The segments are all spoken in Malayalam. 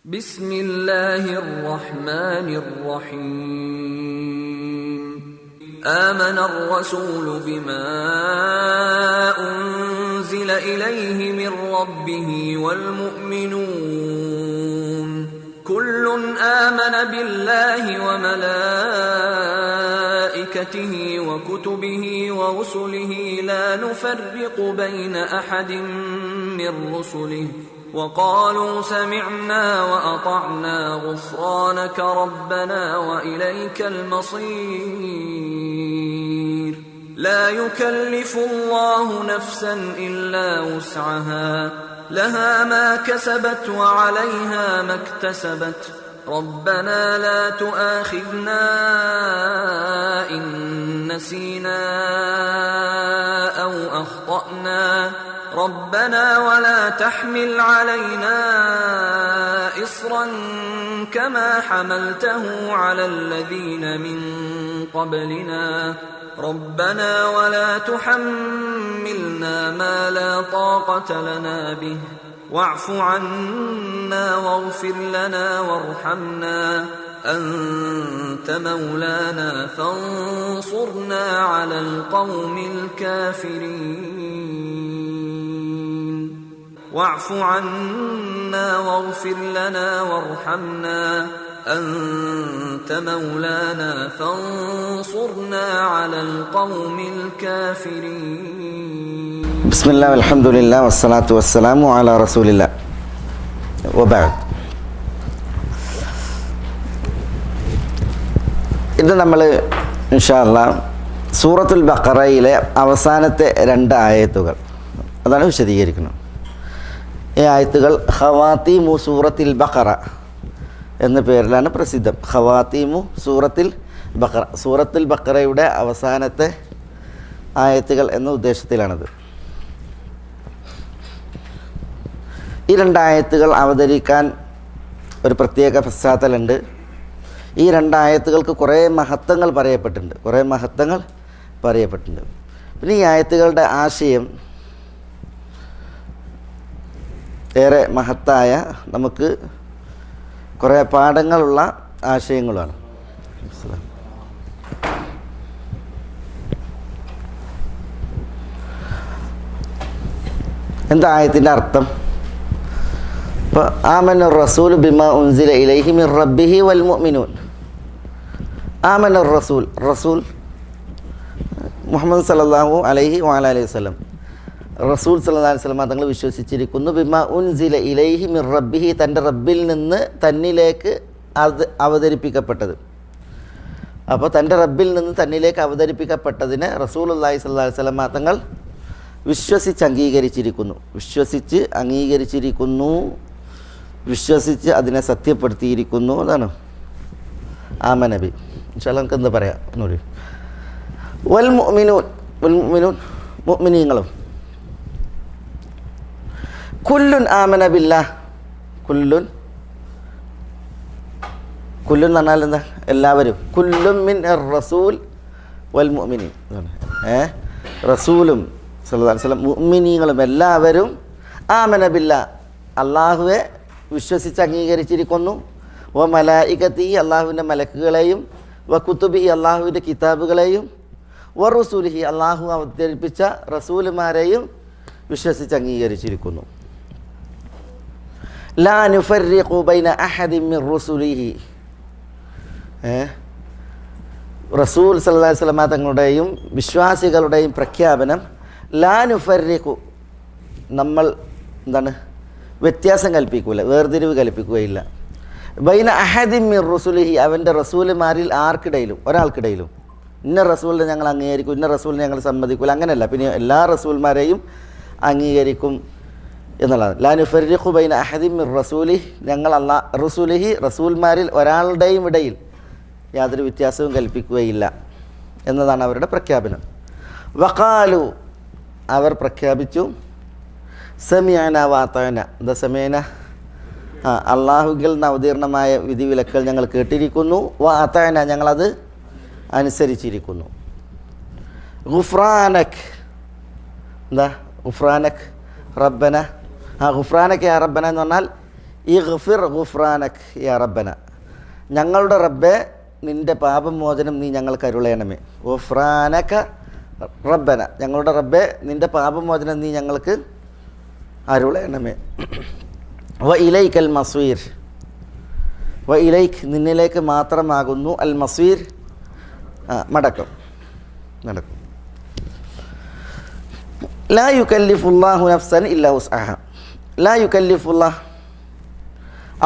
ബിസ്മില്ലാഹിർ റഹ്മാനിർ റഹീം. ആമനർ റസൂലു ബിമാ ഉൻസില ഇലൈഹി മിർ റബ്ബിഹി വൽ മുഅ്മിനൂൻ കുല്ലുൻ ആമന ബില്ലാഹി വമലായികതിഹി വകുതുബിഹി വറുസുലിഹി ലാ നുഫർരിഖു ബൈന അഹദിൻ മിർ റുസുലിഹി وقالوا سمعنا وأطعنا غفرانك ربنا وإليك المصير. لا يكلف الله نفسا إلا وسعها لها ما كسبت وعليها ما اكتسبت ربنا لا تؤاخذنا إن نسينا أو أخطأنا ربنا ولا تحمل علينا إصرا كما حملته على الذين من قبلنا ربنا ولا تحملنا ما لا طاقة لنا به واعف عنا واغفر لنا وارحمنا أنت مولانا فانصرنا على القوم الكافرين واعف عنا واغفر لنا وارحمنا أنت مولانا فانصرنا على القوم الكافرين. بسم الله والحمد لله والصلاة والسلام على رسول الله وبعد. ഇന്ന് നമ്മൾ ഇൻഷാ അല്ലാഹ് സൂറത്തുൽ ബഖറയിലെ അവസാനത്തെ 2 ആയത്തുകൾ അതാണ് വിശദീകരിക്കുന്നത്. ഈ ആയത്തുകൾ ഖവാതീമു സൂറത്തുൽ ബഖറ എന്ന പേരിലാണ് പ്രസിദ്ധം. ഖവാതീമു സൂറത്തുൽ ബഖറ, സൂറത്തുൽ ബഖറയുടെ അവസാനത്തെ ആയത്തുകൾ എന്ന ഉദ്ദേശത്തിലാണത്. ഈ 2 ആയത്തുകൾ അവതരിക്കാൻ ഒരു പ്രത്യേക പശ്ചാത്തലമുണ്ട്. ഈ 2 ആയത്തുകൾക്ക് കുറേ മഹത്വങ്ങൾ പറയപ്പെട്ടിട്ടുണ്ട്. പിന്നെ ഈ ആയത്തുകളുടെ ആശയം ഏറെ മഹത്തായ, നമുക്ക് കുറേ പാഠങ്ങളുള്ള ആശയങ്ങളാണ്. എന്താ ആയത്തിൻ്റെ അർത്ഥം? ഇപ്പോൾ ആമനർ റസൂൽ ബിമാ ഉൻസില ഇലൈഹി മിർ റബ്ബിഹി വൽ മുഅ്മിനൂൻ. ആമനർ റസൂൽ, റസൂൽ മുഹമ്മദ് സല്ലല്ലാഹു അലൈഹി വഅലൈഹി വസല്ലം, റസൂൽ സല്ലല്ലാഹു അലൈഹി വസല്ലം തങ്ങൾ വിശ്വസിച്ചിരിക്കുന്നു. ബിമാ ഉൻസില ഇലൈഹി മിർ റബ്ബിഹി, തൻ്റെ റബ്ബിൽ നിന്ന് തന്നിലേക്ക് അവതരിപ്പിക്കപ്പെട്ടത്. അപ്പോൾ തൻ്റെ റബ്ബിൽ നിന്ന് തന്നിലേക്ക് അവതരിപ്പിക്കപ്പെട്ടതിനെ റസൂലുള്ളാഹി സ്വല്ലല്ലാഹു അലൈഹി വസല്ലം തങ്ങൾ വിശ്വസിച്ച് അതിനെ സത്യപ്പെടുത്തിയിരിക്കുന്നു. അതാണ് ആമനബി. ഇൻഷാ അല്ലാഹ് നമുക്ക് എന്താ പറയാം എന്നൂടി. വൽ മുഅ്മിനൂൻ, മുഅ്മിനീങ്ങളും. കുല്ലുൻ ആമന ബില്ലാഹ്, കുല്ലുൻ എന്ന് പറഞ്ഞാൽ എന്താ? എല്ലാവരും. കുല്ലും മിൻ റസൂൽ വൽ മുഅ്മിനീൻ, റസൂലും സല്ലല്ലാഹു അലൈഹി വസല്ലം മുഅ്മിനീങ്ങളും എല്ലാവരും ആമന ബില്ലാഹ്, അള്ളാഹുവെ വിശ്വസിച്ച് അംഗീകരിച്ചിരിക്കുന്നു. വ മലായികത്തി, അള്ളാഹുവിൻ്റെ മലക്കുകളെയും, വ കുതുബി, അള്ളാഹുവിൻ്റെ കിതാബുകളെയും, വ റസൂലിഹി, അള്ളാഹു അവതരിപ്പിച്ച റസൂലുമാരെയും വിശ്വസിച്ച് അംഗീകരിച്ചിരിക്കുന്നു. ലാ നുഫർരിഖു ബൈന അഹദിൻ മിർ റുസുലിഹി, റസൂൽ സല്ലല്ലാഹു അലൈഹി വസല്ലം തങ്ങളുടെയും വിശ്വാസികളുടെയും പ്രഖ്യാപനം, ലാ നുഫർരിഖു, നമ്മൾ എന്താണ് വ്യത്യാസം കൽപ്പിക്കുകയില്ല, വേർതിരിവ് കൽപ്പിക്കുകയില്ല. ബൈന അഹദിൻ മിർ റുസുലിഹി, അവൻ്റെ റസൂലുമാരിൽ ആർക്കിടയിലും, ഒരാൾക്കിടയിലും ഇന്ന റസൂലിനെ ഞങ്ങൾ അംഗീകരിക്കും, ഇന്ന റസൂലിനെ ഞങ്ങൾ സമ്മതിക്കില്ല, അങ്ങനെയല്ല. പിന്നെ എല്ലാ റസൂൽമാരെയും അംഗീകരിക്കും എന്നുള്ളതാണ്. ലാ നുഫർരിഖു ബൈന അഹദിൻ മിർ റസൂലിഹി, ഞങ്ങൾ റസൂലിഹി, റസൂൽമാരിൽ ഒരാളുടെയും ഇടയിൽ യാതൊരു വ്യത്യാസവും കൽപ്പിക്കുകയില്ല എന്നതാണ് അവരുടെ പ്രഖ്യാപനം. വഖാലു, അവർ പ്രഖ്യാപിച്ചു, സമീഅന വഅതഅന, എന്താ സമീഅന? അള്ളാഹുവിൽ നിന്ന് അവതീർണമായ വിധിവിലക്കൽ ഞങ്ങൾ കേട്ടിരിക്കുന്നു. വഅതഅന, ഞങ്ങളത് അനുസരിച്ചിരിക്കുന്നു. ഗുഫ്രാനക്, എന്താ ഗുഫ്രാനക് റബ്ബന? ഗുഫ്രാനക് യാ റബ്ബന എന്ന് പറഞ്ഞാൽ ഇഗ്ഫിർ ഗുഫ്രാനക് യാ റബ്ബന, ഞങ്ങളുടെ റബ്ബെ നിൻ്റെ പാപമോചനം നീ ഞങ്ങൾക്ക് അരുളയണമേ. ഗുഫ്രാനക റബ്ബന, ഞങ്ങളുടെ റബ്ബെ നിൻ്റെ പാപമോചനം നീ ഞങ്ങൾക്ക് അരുളയണമേ. വ ഇലൈക്കൽ മസ്വീർ, വ ഇലൈക്ക് നിന്നിലേക്ക് മാത്രമാകുന്നു അൽ മസ്വീർ മടക്കം നടക്കും. ലാ യുകല്ലിഫുല്ലാഹു നഫ്സൻ ഇല്ലാ ഉസ്അഹ, ലാ യുകല്ലിഫുല്ലാഹ്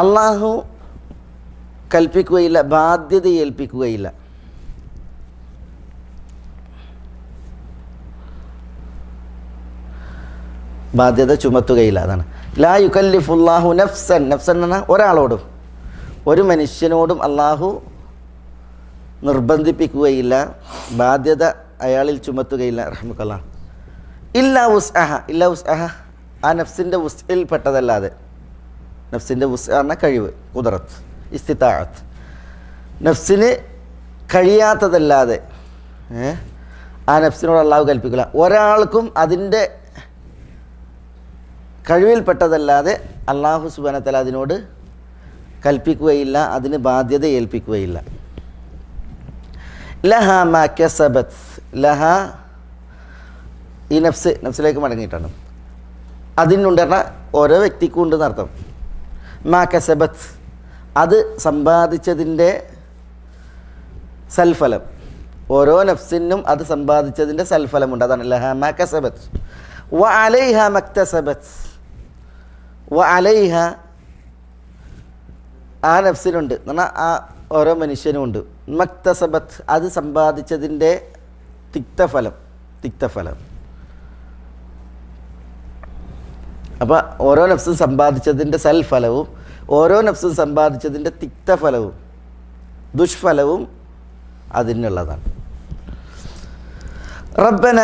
അള്ളാഹു കൽപ്പിക്കുകയില്ല, ബാധ്യത ഏൽപ്പിക്കുകയില്ല. ബാധ്യത ചുമത്തുകയില്ല. അതാണ് ലാ യുകല്ലിഫുല്ലാഹു നഫ്സൻ. നഫ്സൻ എന്ന ഒരാളോടും ഒരു മനുഷ്യനോടും അള്ളാഹു നിർബന്ധിപ്പിക്കുകയില്ല, ബാധ്യത അയാളിൽ ചുമത്തുകയില്ല. റഹ്മക്കല്ലാഹ്. ഇല്ലാ ഉസ്അഹ, ഇല്ലാ ഉസ്അഹ ആ നഫ്സിൻ്റെ ഉസ്ഇൽ പെട്ടതല്ലാതെ. നഫ്സിൻ്റെ ഉസ് എന്ന കഴിവ്, ഖുദ്റത്ത്, ഇസ്തിതാഅത്ത്, നഫ്സിന് കഴിയാത്തതല്ലാതെ ആ നഫ്സിനോട് അള്ളാഹു കൽപ്പിക്കില്ല. ഒരാൾക്കും അതിൻ്റെ കഴിവിൽപ്പെട്ടതല്ലാതെ അള്ളാഹു സുബ്ഹാനഹു വ തആല അതിനോട് കൽപ്പിക്കുകയില്ല, അതിന് ബാധ്യത ഏൽപ്പിക്കുകയില്ല. ലഹ മാ കസബത്, ലഹ ഈ നഫ്സിലേക്ക് മടങ്ങിയിട്ടാണ്. അതിനുണ്ട് പറഞ്ഞാൽ ഓരോ വ്യക്തിക്കും ഉണ്ട് എന്നർത്ഥം. മാ കസബത്ത് അത് സമ്പാദിച്ചതിൻ്റെ സൽഫലം, ഓരോ നഫ്സിനും അത് സമ്പാദിച്ചതിൻ്റെ സൽഫലമുണ്ട്. അതാണ് ലഹ മാ കസബത്ത്. വ അലൈഹ മക്തസബത്ത്, വ അലൈഹ ആ നഫ്സിനുണ്ട് എന്ന് പറഞ്ഞാൽ ആ ഓരോ മനുഷ്യനുമുണ്ട്. മക്തസബത്ത് അത് സമ്പാദിച്ചതിൻ്റെ തിക്തഫലം. അപ്പോൾ ഓരോ നഫ്സും സമ്പാദിച്ചതിൻ്റെ സൽഫലവും ഓരോ നഫ്സും സമ്പാദിച്ചതിൻ്റെ തിക്തഫലവും ദുഷ്ഫലവും അതിനുള്ളതാണ്. റബ്ബന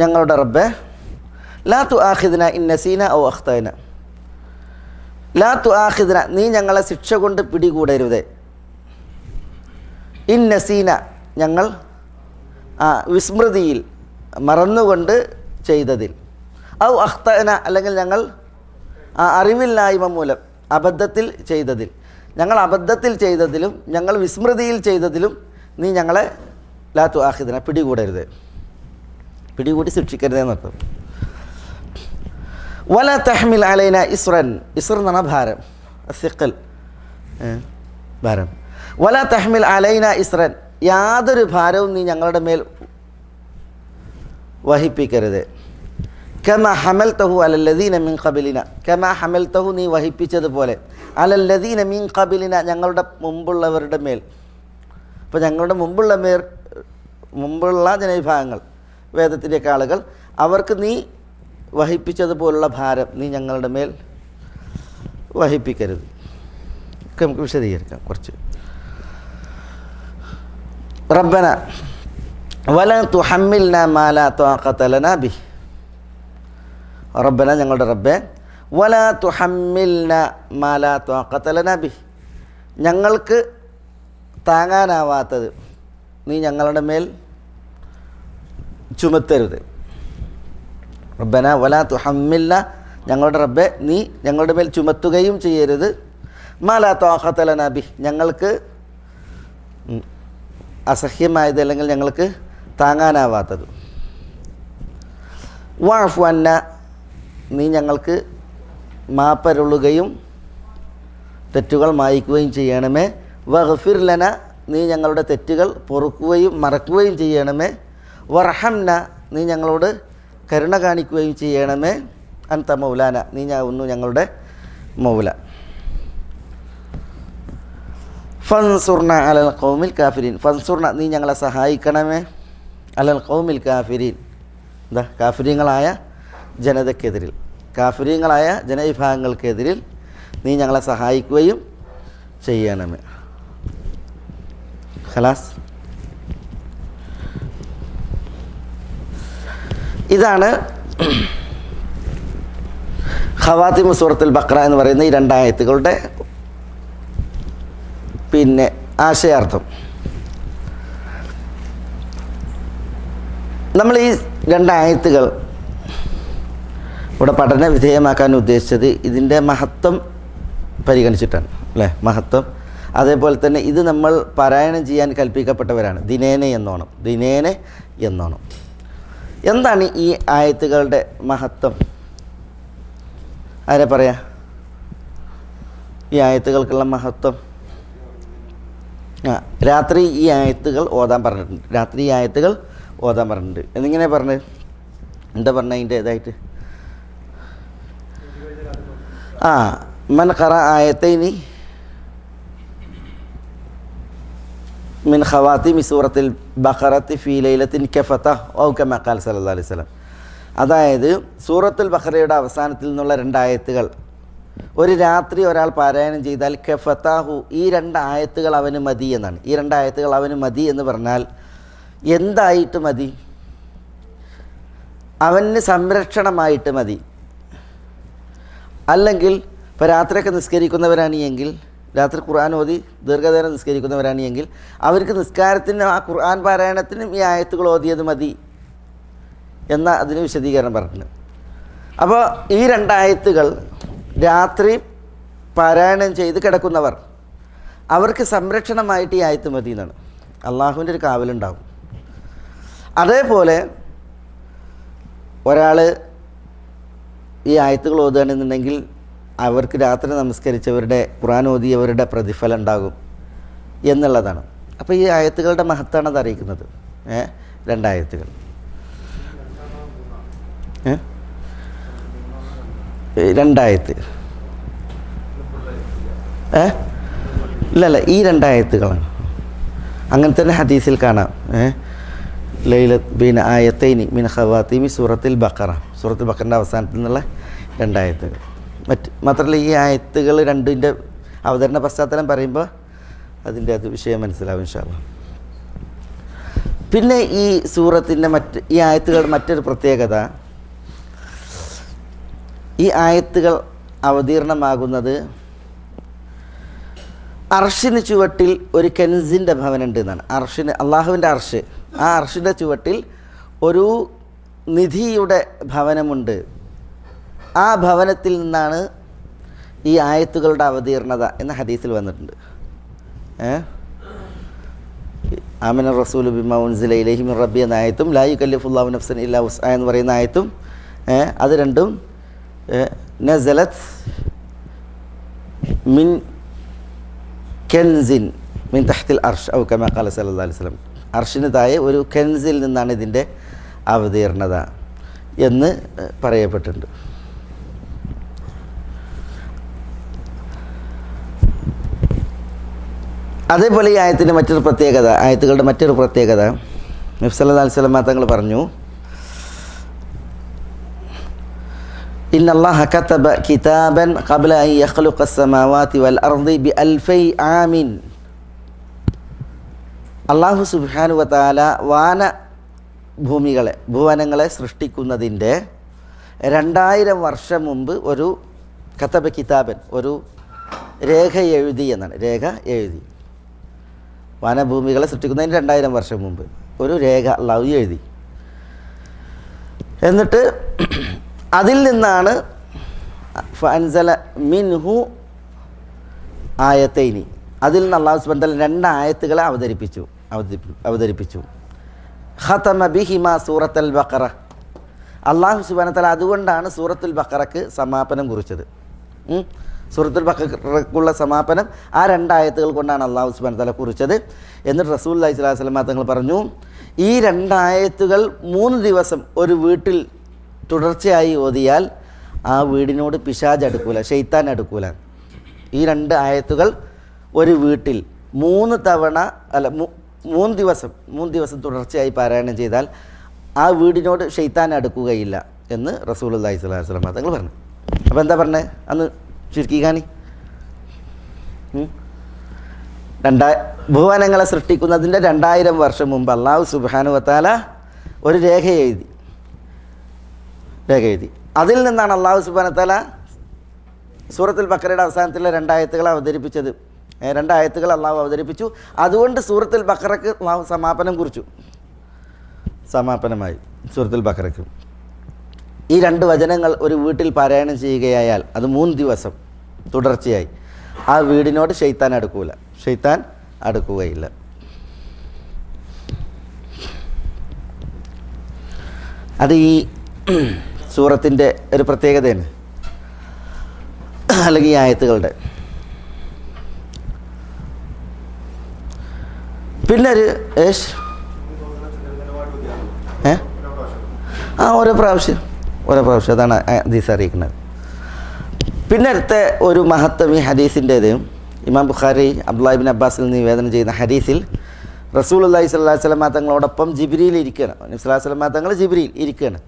ഞങ്ങളുടെ റബ്ബെ, ലാ തുആഖിദ്ന ഇൻ നസീന ഔ അഖ്തഅന, ലാ തുആഖിദ്ന നീ ഞങ്ങളെ ശിക്ഷ കൊണ്ട് പിടികൂടരുതേ. ഇൻ നസീന ഞങ്ങൾ വിസ്മൃതിയിൽ മറന്നുകൊണ്ട് ചെയ്തതിൽ, ഔ അഖ്തഅന അല്ലെങ്കിൽ ഞങ്ങൾ അറിവില്ലായ്മ മൂലം അബദ്ധത്തിൽ ചെയ്തതിൽ, ഞങ്ങൾ അബദ്ധത്തിൽ ചെയ്തതിലും ഞങ്ങൾ വിസ്മൃതിയിൽ ചെയ്തതിലും നീ ഞങ്ങളെ ലാ തുആഖിദ്ന പിടികൂടരുത്, പിടികൂടി ശിക്ഷിക്കരുത് എന്നർത്ഥം. വല തഹ്മിൽ അലൈന ഇസ്റൻ, ഇസ്ർ എന്ന് പറഞ്ഞാൽ ഭാരം, സിഖൽ ഭാരം. വല തഹ്മിൽ അലൈന ഇസ്റൻ യാതൊരു ഭാരവും നീ ഞങ്ങളുടെ മേൽ വഹിപ്പിക്കരുത്. കമ ഹമൽതഹു അലല്ലദീന മിൻ ഖബലിന, കമ ഹമൽതഹു നീ വഹിപ്പിച്ചതുപോലെ അലല്ലദീന മിൻ ഖബലിന ഞങ്ങളുടെ മുമ്പുള്ളവരുടെ മേൽ. അപ്പോൾ ഞങ്ങളുടെ മുമ്പുള്ള ജനവിഭാഗങ്ങൾ, വേദത്തിൻ്റെയൊക്കെ ആളുകൾ, അവർക്ക് നീ വഹിപ്പിച്ചതുപോലുള്ള ഭാരം നീ ഞങ്ങളുടെ മേൽ വഹിപ്പിക്കരുത്. ഒക്കെ നമുക്ക് വിശദീകരിക്കാം കുറച്ച്. റബ്ബന വല തുഹമ്മിൽന മാ ലാ ത്വാഖത ലനാ ബിഹി, റബ്ബന ഞങ്ങളുടെ റബ്ബെ, വല തുഹമ്മിൽന മാ ലാ ത്വാഖത ലനാ ബിഹി ഞങ്ങൾക്ക് താങ്ങാനാവാത്തത് നീ ഞങ്ങളുടെ മേൽ ചുമത്തരുത്. റബ്ബന വല തുഹമ്മിൽന ഞങ്ങളുടെ റബ്ബെ നീ ഞങ്ങളുടെ മേൽ ചുമത്തുകയും ചെയ്യരുത്. മാ ലാ ത്വാഖത ലനാ ബിഹി ഞങ്ങൾക്ക് അസഹ്യമായത് അല്ലെങ്കിൽ ഞങ്ങൾക്ക് താങ്ങാനാവാത്തത്. വഅഫു അന്ന നീ ഞങ്ങൾക്ക് മാപ്പരുളുകയും തെറ്റുകൾ മായ്ക്കുകയും ചെയ്യണമേ. വഗ്ഫിർ ലന നീ ഞങ്ങളുടെ തെറ്റുകൾ പൊറുക്കുകയും മറക്കുകയും ചെയ്യണമേ. വർഹംന നീ ഞങ്ങളോട് കരുണ കാണിക്കുകയും ചെയ്യണമേ. അൻത മൗലാന നീ ഒന്നു ഞങ്ങളുടെ മൗല. ഫൻസുർന അലൽ ഖൗമിൽ കാഫിരീൻ, ഫൻസുർന നീ ഞങ്ങളെ സഹായിക്കണമേ. അലൽ ഖൗമിൽ കാഫിരീൻ എന്താ കാഫിരീങ്ങളായ ജനതക്കെതിരിൽ, കാഫിരീങ്ങളായ ജനവിഭാഗങ്ങൾക്കെതിരിൽ നീ ഞങ്ങളെ സഹായിക്കുകയും ചെയ്യണമേ. ഖലാസ്. ഇതാണ് ഖവാത്തിമു സൂറത്തുൽ ബഖറ എന്ന് പറയുന്ന ഈ രണ്ടായത്തുകളുടെ ആശയാർത്ഥം. നമ്മൾ ഈ രണ്ടായത്തുകൾ ഇവിടെ പഠന വിധേയമാക്കാൻ ഉദ്ദേശിച്ചത് ഇതിൻ്റെ മഹത്വം പരിഗണിച്ചിട്ടാണ് അല്ലേ മഹത്വം. അതേപോലെ തന്നെ ഇത് നമ്മൾ പാരായണം ചെയ്യാൻ കൽപ്പിക്കപ്പെട്ടവരാണ് ദിനേനെ എന്നോണം. എന്താണ് ഈ ആയത്തുകളുടെ മഹത്വം? ആരാ പറയാ ഈ ആയത്തുകൾക്കുള്ള മഹത്വം? രാത്രി ഈ ആയത്തുകൾ ഓതാൻ പറഞ്ഞിട്ടുണ്ട്. എന്നിങ്ങനെ പറഞ്ഞ് എന്താ പറഞ്ഞ അതിൻ്റെ ഇതായിട്ട് മൻ ഖറ ആയത്തൈനി മിൻ ഖവാത്തിമി സൂറത്തിൽ ബഖറത്തി ഫീ ലൈലത്തിൻ കഫത ഔ കമാ ഖാല സല്ലല്ലാഹു അലൈഹി വസല്ലം. അതായത് സൂറത്തുൽ ബഖറയുടെ അവസാനത്തിൽ നിന്നുള്ള 2 ആയത്തുകൾ ഒരു രാത്രി ഒരാൾ പാരായണം ചെയ്താൽ കഫതാഹു, ഈ 2 ആയത്തുകൾ അവന് മതി എന്നാണ്. ഈ 2 ആയത്തുകൾ അവന് മതി എന്ന് പറഞ്ഞാൽ എന്തായിട്ട് മതി? അവന് സംരക്ഷണമായിട്ട് മതി. അല്ലെങ്കിൽ ഇപ്പോൾ രാത്രിയൊക്കെ നിസ്കരിക്കുന്നവരാണ് എങ്കിൽ, രാത്രി ഖുർആൻ ഓതി ദീർഘനേരം നിസ്കരിക്കുന്നവരാണ് എങ്കിൽ അവർക്ക് നിസ്കാരത്തിനും ആ ഖുർആൻ പാരായണത്തിനും ഈ ആയത്തുകൾ ഓതിയത് മതി എന്ന അതിന് വിശദീകരണം പറഞ്ഞിട്ടുണ്ട്. അപ്പോൾ ഈ 2 ആയത്തുകൾ രാത്രി പാരായണം ചെയ്ത് കിടക്കുന്നവർ അവർക്ക് സംരക്ഷണമായിട്ട് ഈ ആയത്ത് മതി എന്നാണ്. അള്ളാഹുവിൻ്റെ ഒരു കാവലുണ്ടാകും. അതേപോലെ ഒരാൾ ഈ ആയത്തുകൾ ഓതുകയാണെന്നുണ്ടെങ്കിൽ അവർക്ക് രാത്രി നമസ്കരിച്ചവരുടെ ഖുർആൻ ഓതിയവരുടെ പ്രതിഫലം ഉണ്ടാകും എന്നുള്ളതാണ്. അപ്പോൾ ഈ ആയത്തുകളുടെ മഹത്വമാണ് അത് അറിയിക്കുന്നത്. 2 ആയത്തുകൾ 2 ആയത്ത് ഇല്ലല്ല, ഈ 2 ആയത്തുകളാണ്. അങ്ങനെ തന്നെ ഹദീസിൽ കാണാം ലൈലത്ത് ബീന ആയത്തൈനി മിൻ ഖവാത്തിമി സൂറത്തുൽ ബഖറിൻ്റെ അവസാനത്തിൽ നിന്നുള്ള 2 ആയത്തുകൾ. മാത്രമല്ല ഈ ആയത്തുകൾ 2ൻ്റെ അവതരണ പശ്ചാത്തലം പറയുമ്പോൾ അതിൻ്റെ അത് വിഷയം മനസ്സിലാവും ഇൻഷാ അല്ലാഹ്. പിന്നെ ഈ സൂറത്തിൻ്റെ ഈ ആയത്തുകളുടെ മറ്റൊരു പ്രത്യേകത, ഈ ആയത്തുകൾ അവതീർണമാകുന്നത് അർഷിന് ചുവട്ടിൽ ഒരു കെൻസിൻ്റെ ഭവനുണ്ട് എന്നാണ്. അള്ളാഹുവിൻ്റെ അർഷ്, ആ അർഷിൻ്റെ ചുവട്ടിൽ ഒരു നിധിയുടെ ഭവനമുണ്ട്. ആ ഭവനത്തിൽ നിന്നാണ് ഈ ആയത്തുകളുടെ അവതീർണത എന്ന ഹദീസിൽ വന്നിട്ടുണ്ട്. ആമന റസൂലു ബിമാ ഉൻസില ഇലൈഹി മിർ റബ്ബി എന്ന ആയത്തും ലാ യുകല്ലിഫുല്ലാഹു നഫ്സൻ ഇല്ലാ വുസ്അഹാ എന്ന് പറയുന്ന ആയത്തും അത് രണ്ടും നസലത്ത് മിൻ കെൻസിൻ മിൻ തഹ്തിൽ അർഷ് ഔ കമാ ഖാല സല്ലല്ലാഹു അലൈഹി വസല്ലം. അർഷിന് താഴെ ഒരു കെൻസിൽ നിന്നാണ് ഇതിൻ്റെ അവതീർണത എന്ന് പറയപ്പെട്ടിട്ടുണ്ട്. അതേപോലെ ഈ ആയത്തിൻ്റെ മറ്റൊരു പ്രത്യേകത, ആയത്തുകളുടെ മറ്റൊരു പ്രത്യേകത, നബി സല്ലല്ലാഹു അലൈഹി വസല്ലം തങ്ങൾ പറഞ്ഞു, ഇന്നല്ലാഹ കതബ കിതാബൻ ഖബ്ല അൻ യഖ്ലുഖ അസ്സമാവാതി വൽ അർദി ബി2000 ആമിൻ. അല്ലാഹു സുബ്ഹാനഹു വ തആല ഭുവനങ്ങളെ സൃഷ്ടിക്കുന്നതിൻ്റെ 2000 വർഷം മുമ്പ് ഒരു കതബ കിതാബൻ, ഒരു രേഖ എഴുതി എന്നാണ്. രേഖ എഴുതി. വാനഭൂമികളെ സൃഷ്ടിക്കുന്നതിന് 2000 വർഷം മുമ്പ് ഒരു രേഖ അല്ലാഹു എഴുതി. എന്നിട്ട് അതിൽ നിന്നാണ് ഫഅൻസല മിൻഹു ആയത്തൈനി, അതിൽ നിന്ന് അല്ലാഹു സുബ്ഹാനഹു വ തആല 2 ആയത്തുകളെ അവതരിപ്പിച്ചു. ഖതമ ബിഹിമാ സൂറത്തുൽ ബഖറ. അല്ലാഹു സുബ്ഹാനഹു വ തആല അതുകൊണ്ടാണ് സൂറത്തുൽ ബഖറക്ക് സമാപനം കുറിച്ചത്. സൂറത്തുൽ ബഖറക്കുള്ള സമാപനം ആ 2 ആയത്തുകൾ കൊണ്ടാണ് അല്ലാഹു സുബ്ഹാനഹു വ തആല കുറിച്ചത്. എന്നിട്ട് റസൂലുള്ളാഹി സ്വല്ലല്ലാഹു അലൈഹി വസല്ലം തങ്ങൾ പറഞ്ഞു, ഈ 2 ആയത്തുകൾ 3 ദിവസം ഒരു വീട്ടിൽ തുടർച്ചയായി ഓതിയാൽ ആ വീടിനോട് പിശാച് അടുക്കൂല, ശൈത്താൻ അടുക്കൂല. ഈ 2 ആയത്തുകൾ ഒരു വീട്ടിൽ 3 തവണ അല്ല 3 ദിവസം തുടർച്ചയായി പാരായണം ചെയ്താൽ ആ വീടിനോട് ശൈത്താൻ അടുക്കുകയില്ല എന്ന് റസൂലുള്ളാഹി സ്വല്ലല്ലാഹു അലൈഹി വസല്ലം തങ്ങൾ പറഞ്ഞു. അപ്പോൾ എന്താ പറഞ്ഞത്? അന്ന് ചുരുക്കി കാണി. ഭുവനങ്ങളെ സൃഷ്ടിക്കുന്നതിൻ്റെ 2000 വർഷം മുമ്പ് അല്ലാഹു സുബ്ഹാനഹു വ തആല ഒരു രേഖ എഴുതി. അതിൽ നിന്നാണ് അല്ലാഹു സുബ്ഹാനഹു വ തആല സൂറത്തുൽ ബഖറയുടെ അവസാനത്തിലെ 2 ആയത്തുകൾ അവതരിപ്പിച്ചത്. 2 ആയത്തുകൾ അല്ലാഹു അവതരിപ്പിച്ചു. അതുകൊണ്ട് സൂറത്തുൽ ബഖറക്ക് അല്ലാഹു സമാപനം കുറിച്ചു. സമാപനമായി സൂറത്തുൽ ബഖറക്ക്. ഈ 2 വചനങ്ങൾ ഒരു വീട്ടിൽ പാരായണം ചെയ്യുകയായാൽ അത് 3 ദിവസം തുടർച്ചയായി ആ വീടിനോട് ഷെയ്ത്താൻ അടുക്കൂല, ഷെയ്ത്താൻ അടുക്കുകയില്ല. അത് ഈ സൂറത്തിൻ്റെ ഒരു പ്രത്യേകതയാണ്, അല്ലെങ്കിൽ ഈ ആയത്തുകളുടെ. പിന്നെ ഒരു ഓരോ പ്രാവശ്യം അതാണ് ഹദീസ് അറിയിക്കുന്നത്. പിന്നെ അടുത്ത ഒരു മഹത്വം ഈ ഹദീസിൻ്റേത്, ഇമാം ബുഖാരി അബ്ദുല്ലാഹി ഇബ്നു അബ്ബാസിൽ നിവേദനം ചെയ്യുന്ന ഹദീസിൽ റസൂലുള്ളാഹി സ്വല്ലല്ലാഹു അലൈഹി വസല്ലം തങ്ങളോടൊപ്പം ജിബ്രീൽ ഇരിക്കുകയാണ്. നബി സ്വല്ലല്ലാഹു അലൈഹി വസല്ലം തങ്ങൾ ജിബ്രീൽ ഇരിക്കുകയാണ്.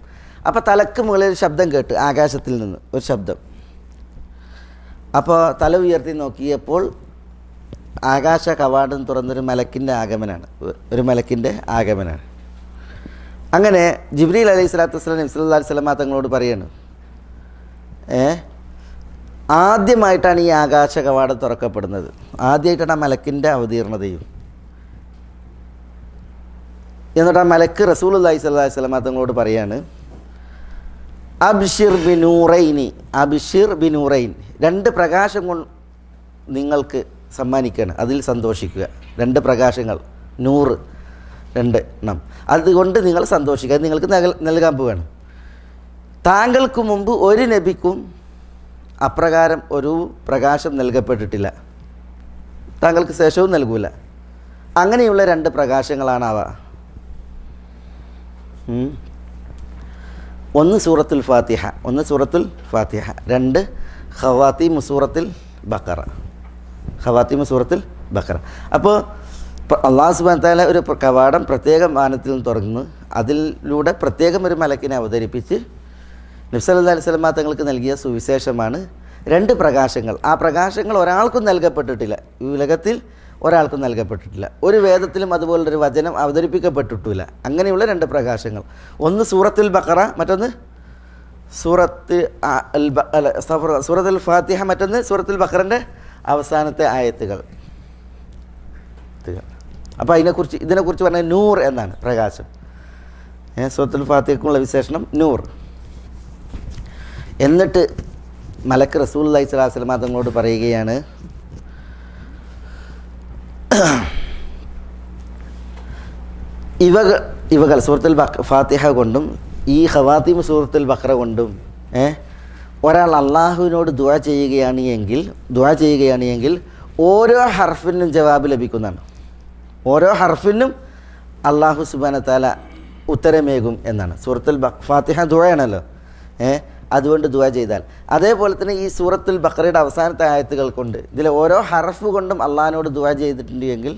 അപ്പോൾ തലക്ക് മുകളിൽ ശബ്ദം കേട്ട്, ആകാശത്തിൽ നിന്ന് ഒരു ശബ്ദം. അപ്പോൾ തല ഉയർത്തി നോക്കിയപ്പോൾ ആകാശ കവാടം തുറന്നൊരു മലക്കിൻ്റെ ആഗമനാണ്, ഒരു മലക്കിൻ്റെ ആഗമനാണ്. അങ്ങനെ ജിബ്രീൽ അലൈഹി സ്വലാത്തു വസ്സലാം നബി സല്ലല്ലാഹു അലൈഹി വസല്ലം തങ്ങളോട് പറയാണ്, ആദ്യമായിട്ടാണ് ഈ ആകാശ കവാടം തുറക്കപ്പെടുന്നത്, ആദ്യമായിട്ടാണ് ആ മലക്കിൻ്റെ അവതീർണതയും. എന്നിട്ട് ആ മലക്ക് റസൂലുള്ളാഹി സ്വല്ലല്ലാഹു അലൈഹി വസല്ലം തങ്ങളോട് പറയാണ്, അബ്ഷിർ ബിനൂറൈനി, അബ്ഷിർ ബിനൂറൈൻ, രണ്ട് പ്രകാശം കൊണ്ട് നിങ്ങൾക്ക് സമ്മാനിക്കുകയാണ്, അതിൽ സന്തോഷിക്കുക. രണ്ട് പ്രകാശങ്ങൾ, നൂറ്, 2 എണ്ണം, അതുകൊണ്ട് നിങ്ങൾ സന്തോഷിക്കുക, അത് നിങ്ങൾക്ക് നൽകാൻ പോവുകയാണ്. താങ്കൾക്ക് മുമ്പ് ഒരു നബിക്കും അപ്രകാരം ഒരു പ്രകാശം നൽകപ്പെട്ടിട്ടില്ല, താങ്കൾക്ക് ശേഷവും നൽകൂല. അങ്ങനെയുള്ള 2 പ്രകാശങ്ങളാണവ. ഒന്ന് സൂറത്തുൽ ഫാത്തിഹ, 2 ഖവാത്തീമു സൂറത്തുൽ ബഖറ, അപ്പോൾ അല്ലാഹു സുബ്ഹാനഹു വ തആല ഒരു കവാടം പ്രത്യേക മാനത്തിൽ നിന്ന് തുറന്ന് അതിലൂടെ പ്രത്യേകം ഒരു മലക്കിനെ അവതരിപ്പിച്ച് നബി സല്ലല്ലാഹു അലൈഹി വസല്ലം തങ്ങൾക്ക് നൽകിയ സുവിശേഷമാണ് 2 പ്രകാശങ്ങൾ. ആ പ്രകാശങ്ങൾ ഒരാൾക്കും നൽകപ്പെട്ടിട്ടില്ല, ഈ ഉലകത്തിൽ ഒരാൾക്കും നൽകപ്പെട്ടിട്ടില്ല, ഒരു വേദത്തിലും അതുപോലൊരു വചനം അവതരിപ്പിക്കപ്പെട്ടിട്ടില്ല. അങ്ങനെയുള്ള 2 പ്രകാശങ്ങൾ, ഒന്ന് സൂറത്തുൽ ബഖറ, മറ്റൊന്ന് സൂറത്തുൽ ഫാത്തിഹ, മറ്റൊന്ന് സൂറത്തുൽ ബഖറൻ്റെ അവസാനത്തെ ആയത്തുകൾ. അപ്പോൾ ഇതിനെക്കുറിച്ച് പറഞ്ഞാൽ നൂർ എന്നാണ്, പ്രകാശം. സൂറത്തുൽ ഫാത്തിഹയ്ക്കുള്ള വിശേഷണം നൂർ. എന്നിട്ട് മലക്ക് റസൂലുള്ളാഹി സ്വല്ലല്ലാഹു അലൈഹി വസല്ലം തങ്ങളോട് പറയുകയാണ്, ഇവകൾ സൂറത്തുൽ ഫാത്തിഹ കൊണ്ടും ഈ ഖവാത്തീം സൂറത്തുൽ ബഖറ കൊണ്ടും ഒരാൾ അള്ളാഹുവിനോട് ദുആ ചെയ്യുകയാണ് എങ്കിൽ ഓരോ ഹർഫിനും ജവാബ് ലഭിക്കുന്നതാണ്, ഓരോ ഹർഫിനും അള്ളാഹു സുബ്ഹാനഹു വ തആല ഉത്തരമേകും എന്നാണ്. സൂറത്തുൽ ഫാത്തിഹ ദുആയാണല്ലോ, അതുകൊണ്ട് ദുആ ചെയ്താൽ. അതേപോലെ തന്നെ ഈ സൂറത്തുൽ ബഖറയുടെ അവസാനത്തെ ആയത്തുകൾ കൊണ്ട്, ഇതിലെ ഓരോ ഹർഫ് കൊണ്ടും അള്ളാഹിനോട് ദുആ ചെയ്തിട്ടുണ്ട് എങ്കിൽ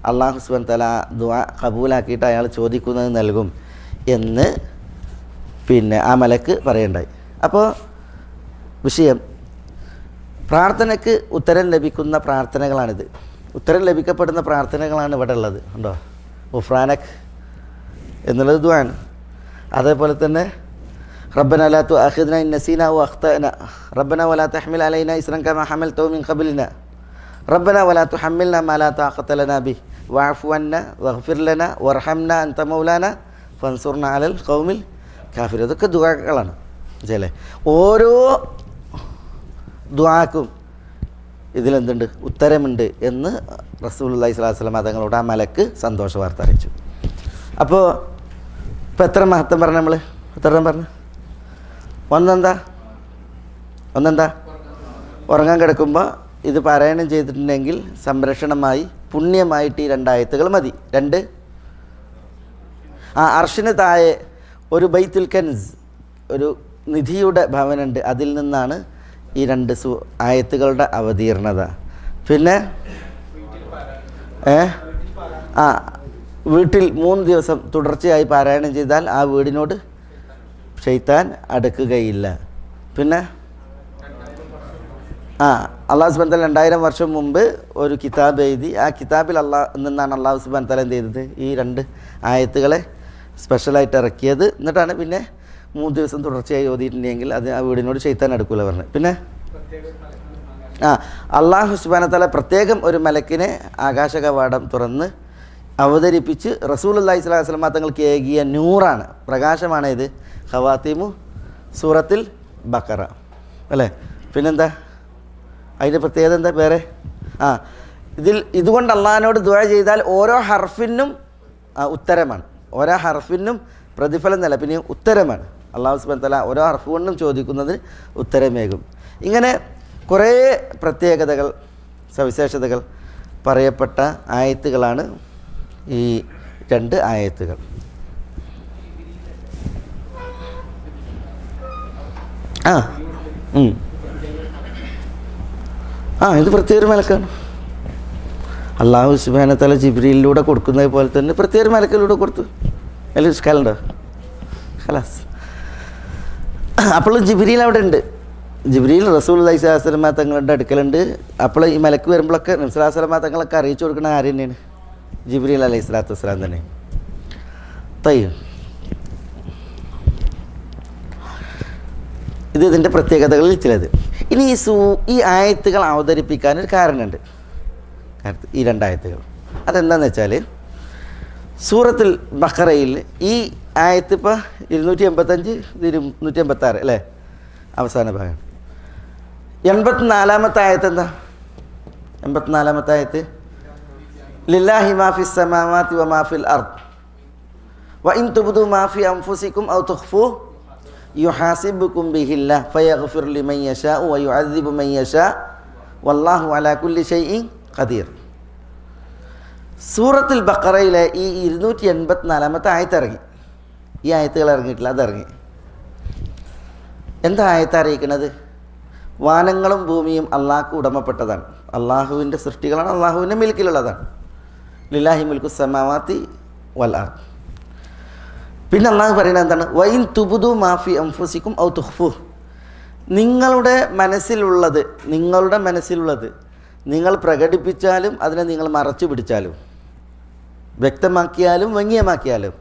അള്ളാഹു സുബ്ഹാനഹു വ തആല ദുആ കബൂലാക്കിയിട്ട് അയാൾ ചോദിക്കുന്നത് നൽകും എന്ന് ആ മലക്ക് പറയണ്ടായി. അപ്പോൾ വിഷയം, പ്രാർത്ഥനയ്ക്ക് ഉത്തരം ലഭിക്കുന്ന പ്രാർത്ഥനകളാണിത്, ഉത്തരം ലഭിക്കപ്പെടുന്ന പ്രാർത്ഥനകളാണ് ഇവിടെ ഉള്ളത്. ഉണ്ടോ? ഗുഫ്രാനക് എന്നുള്ളത് ദുആണ്. അതേപോലെ തന്നെ റബ്ബന ലാ തുആഖിദ്നാ ഇൻ നസീനാ വ അഖ്തഅനാ റബ്ബന വലാ തഹ്മിൽ അലൈനാ ഇസ്റൻ കമാ ഹമൽതഹു മിൻ ഖബ്ലിനാ റബ്ബന വലാ തുഹമ്മിൽനാ മാ ലാ താഖത ലനാ ബിഹി വഅഫു അന്നാ വഗ്ഫിർ ലനാ വർഹംനാ അൻത മൗലാനാ ഫൻസുർനാ അലൽ ഖൗമിൽ കാഫിരീൻ. ഇതൊക്കെ ദുആകളാണ്. മനസ്സിലല്ലേ? ഓരോ ദുആക്കും ഇതിലെന്തുണ്ട്? ഉത്തരമുണ്ട് എന്ന് റസൂലുള്ളാഹി സ്വല്ലല്ലാഹു അലൈഹി വസല്ലം തങ്ങളോട് ആ മലക്ക് സന്തോഷ വാർത്ത അറിയിച്ചു. അപ്പോൾ ഇപ്പോൾ എത്ര മഹത്വം പറഞ്ഞു നമ്മൾ? എത്ര പറഞ്ഞു? ഒന്നെന്താ ഉറങ്ങാൻ കിടക്കുമ്പോൾ ഇത് പാരായണം ചെയ്തിട്ടുണ്ടെങ്കിൽ സംരക്ഷണമായി പുണ്യമായിട്ട് ഈ 2 ആയത്തുകൾ മതി. 2 അർഷിന് താഴെ ഒരു ബൈത്തുൽ കൻസ്, ഒരു നിധിയുടെ ഭവനുണ്ട്, അതിൽ നിന്നാണ് ഈ 2 ആയത്തുകളുടെ അവതീർണത. പിന്നെ വീട്ടിൽ 3 ദിവസം തുടർച്ചയായി പാരായണം ചെയ്താൽ ആ വീടിനോട് ശൈത്താൻ അടുക്കുകയില്ല. പിന്നെ അള്ളാഹു സുബ്ഹാനഹു വ തആല 2000 വർഷം മുമ്പ് ഒരു കിതാബ് എഴുതി, ആ കിതാബിൽ നിന്നാണ് അള്ളാഹു സുബ്ഹാനഹു വ തആല എന്ത് ചെയ്തത്? ഈ 2 ആയത്തുകളെ സ്പെഷ്യലായിട്ട് ഇറക്കിയത്. എന്നിട്ടാണ് പിന്നെ 3 ദിവസം തുടർച്ചയായി ഓതിയിട്ടുണ്ടെങ്കിൽ അത് ആ വീടിനോട് ശൈത്താൻ അടുക്കൂല പറഞ്ഞത്. പിന്നെ അള്ളാഹു സുബ്ഹാനഹു വ തആല പ്രത്യേകം ഒരു മലക്കിനെ ആകാശ കവാടം തുറന്ന് അവതരിപ്പിച്ച് റസൂലുള്ളാഹി സ്വല്ലല്ലാഹു അലൈഹി വസല്ലം തങ്ങൾക്ക് ഏകിയ നൂറാണ്, പ്രകാശമാണ് ഇത്. ഖവാത്തീമു സൂറത്തുൽ ബഖറ അല്ലേ? പിന്നെന്താ? അതിൻ്റെ പ്രത്യേകത എന്താ വേറെ? ഇതുകൊണ്ട് അള്ളാഹിനോട് ദുആ ചെയ്താൽ ഓരോ ഹർഫിനും ഉത്തരമാണ്, ഓരോ ഹർഫിനും പ്രതിഫലം നില, പിന്നെ ഉത്തരമാണ്. അള്ളാഹു സുബ്ഹാനഹു വ തആല ഓരോ ഹർഫ് കൊണ്ടും ചോദിക്കുന്നതിന് ഉത്തരമേകും. ഇങ്ങനെ കുറേ പ്രത്യേകതകൾ, സവിശേഷതകൾ പറയപ്പെട്ട ആയത്തുകളാണ് ഈ 2 ആയത്തുകൾ. ഇത് പ്രത്യേക മലക്കാണ്. അള്ളാഹു സുബ്ഹാനഹു വ തആല ജിബ്രീലിലൂടെ കൊടുക്കുന്നത് പോലെ തന്നെ പ്രത്യേക മലക്കിലൂടെ കൊടുത്തു. അതിൽ ഇഷ്കാലുണ്ടോ? ഖലാസ്. അപ്പോൾ ജിബ്രീൽ അവിടെ ഉണ്ട്. ജിബ്രീൽ റസൂലുള്ളാഹി സ്വല്ലല്ലാഹു അലൈഹി വസല്ലം തങ്ങളുടെ അടുക്കലുണ്ട്. അപ്പോൾ ഈ മലക്ക് വരുമ്പോഴൊക്കെ നബി സല്ലല്ലാഹു അലൈഹി വസല്ലം തങ്ങളൊക്കെ അറിയിച്ചു കൊടുക്കുന്ന ആര് തന്നെയാണ്? ജിബ്രീൽ അലൈഹി സ്വലാത്തു വസ്സലാം തന്നെ. ഇത് ഇതിൻ്റെ പ്രത്യേകതകളിൽ ചിലത്. ഇനി ഈ ആയത്തുകൾ അവതരിപ്പിക്കാനൊരു കാരണമുണ്ട്. ഈ 2 ആയത്തുകൾ അതെന്താണെന്ന് വെച്ചാൽ, സൂറത്തുൽ ബഖറയിൽ ഈ ആയത്ത് ഇപ്പോൾ 285, 186 അല്ലേ, അവസാന ഭാഗം. 84-ാമത്തെ ആയത്ത് എന്താ? 84-ാമത്തെ ആയത്ത് ലില്ലാഹി മാ ഫിസ് സമാവാതി വ മാ ഫിൽ അർദ് വ ഇൻ തുബ്ദു മാ ഫി അൻഫുസികും ഔ തുഖ്ഫു യുഹാസിബുകും ബിഹില്ലാ ഫയഗ്ഫിർ ലിമൻ യശാ വ യുഅദ്ദിബു മൻ യശാ വല്ലാഹു അലാ കുല്ലി ഷൈഇൻ ഖദീർ. സൂറത്തുൽ ബഖറയിലെ ഈ 284-ാമത്തെ ആയത്ത് ഇറങ്ങി. ഈ ആയത്തുകൾ ഇറങ്ങിയിട്ടില്ല, അതിറങ്ങി. എന്താ ആയത്ത് അറിയിക്കുന്നത്? വാനങ്ങളും ഭൂമിയും അള്ളാഹ്ക്ക് ഉടമപ്പെട്ടതാണ്, അള്ളാഹുവിൻ്റെ സൃഷ്ടികളാണ്, അള്ളാഹുവിൻ്റെ മിൽക്കിലുള്ളതാണ്. ലില്ലാഹി മുൽക്കു സമാവാതി വൽ അർദ്. പിന്നെ അള്ളാഹു പറയുന്നത് എന്താണ്? വൈൻ തുബ്ദു മാഫി അൻഫുസികും ഔ തുഖ്ഫു. നിങ്ങളുടെ മനസ്സിലുള്ളത് നിങ്ങൾ പ്രകടിപ്പിച്ചാലും അതിനെ നിങ്ങൾ മറച്ചു പിടിച്ചാലും വ്യക്തമാക്കിയാലും വ്യംഗ്യമാക്കിയാലും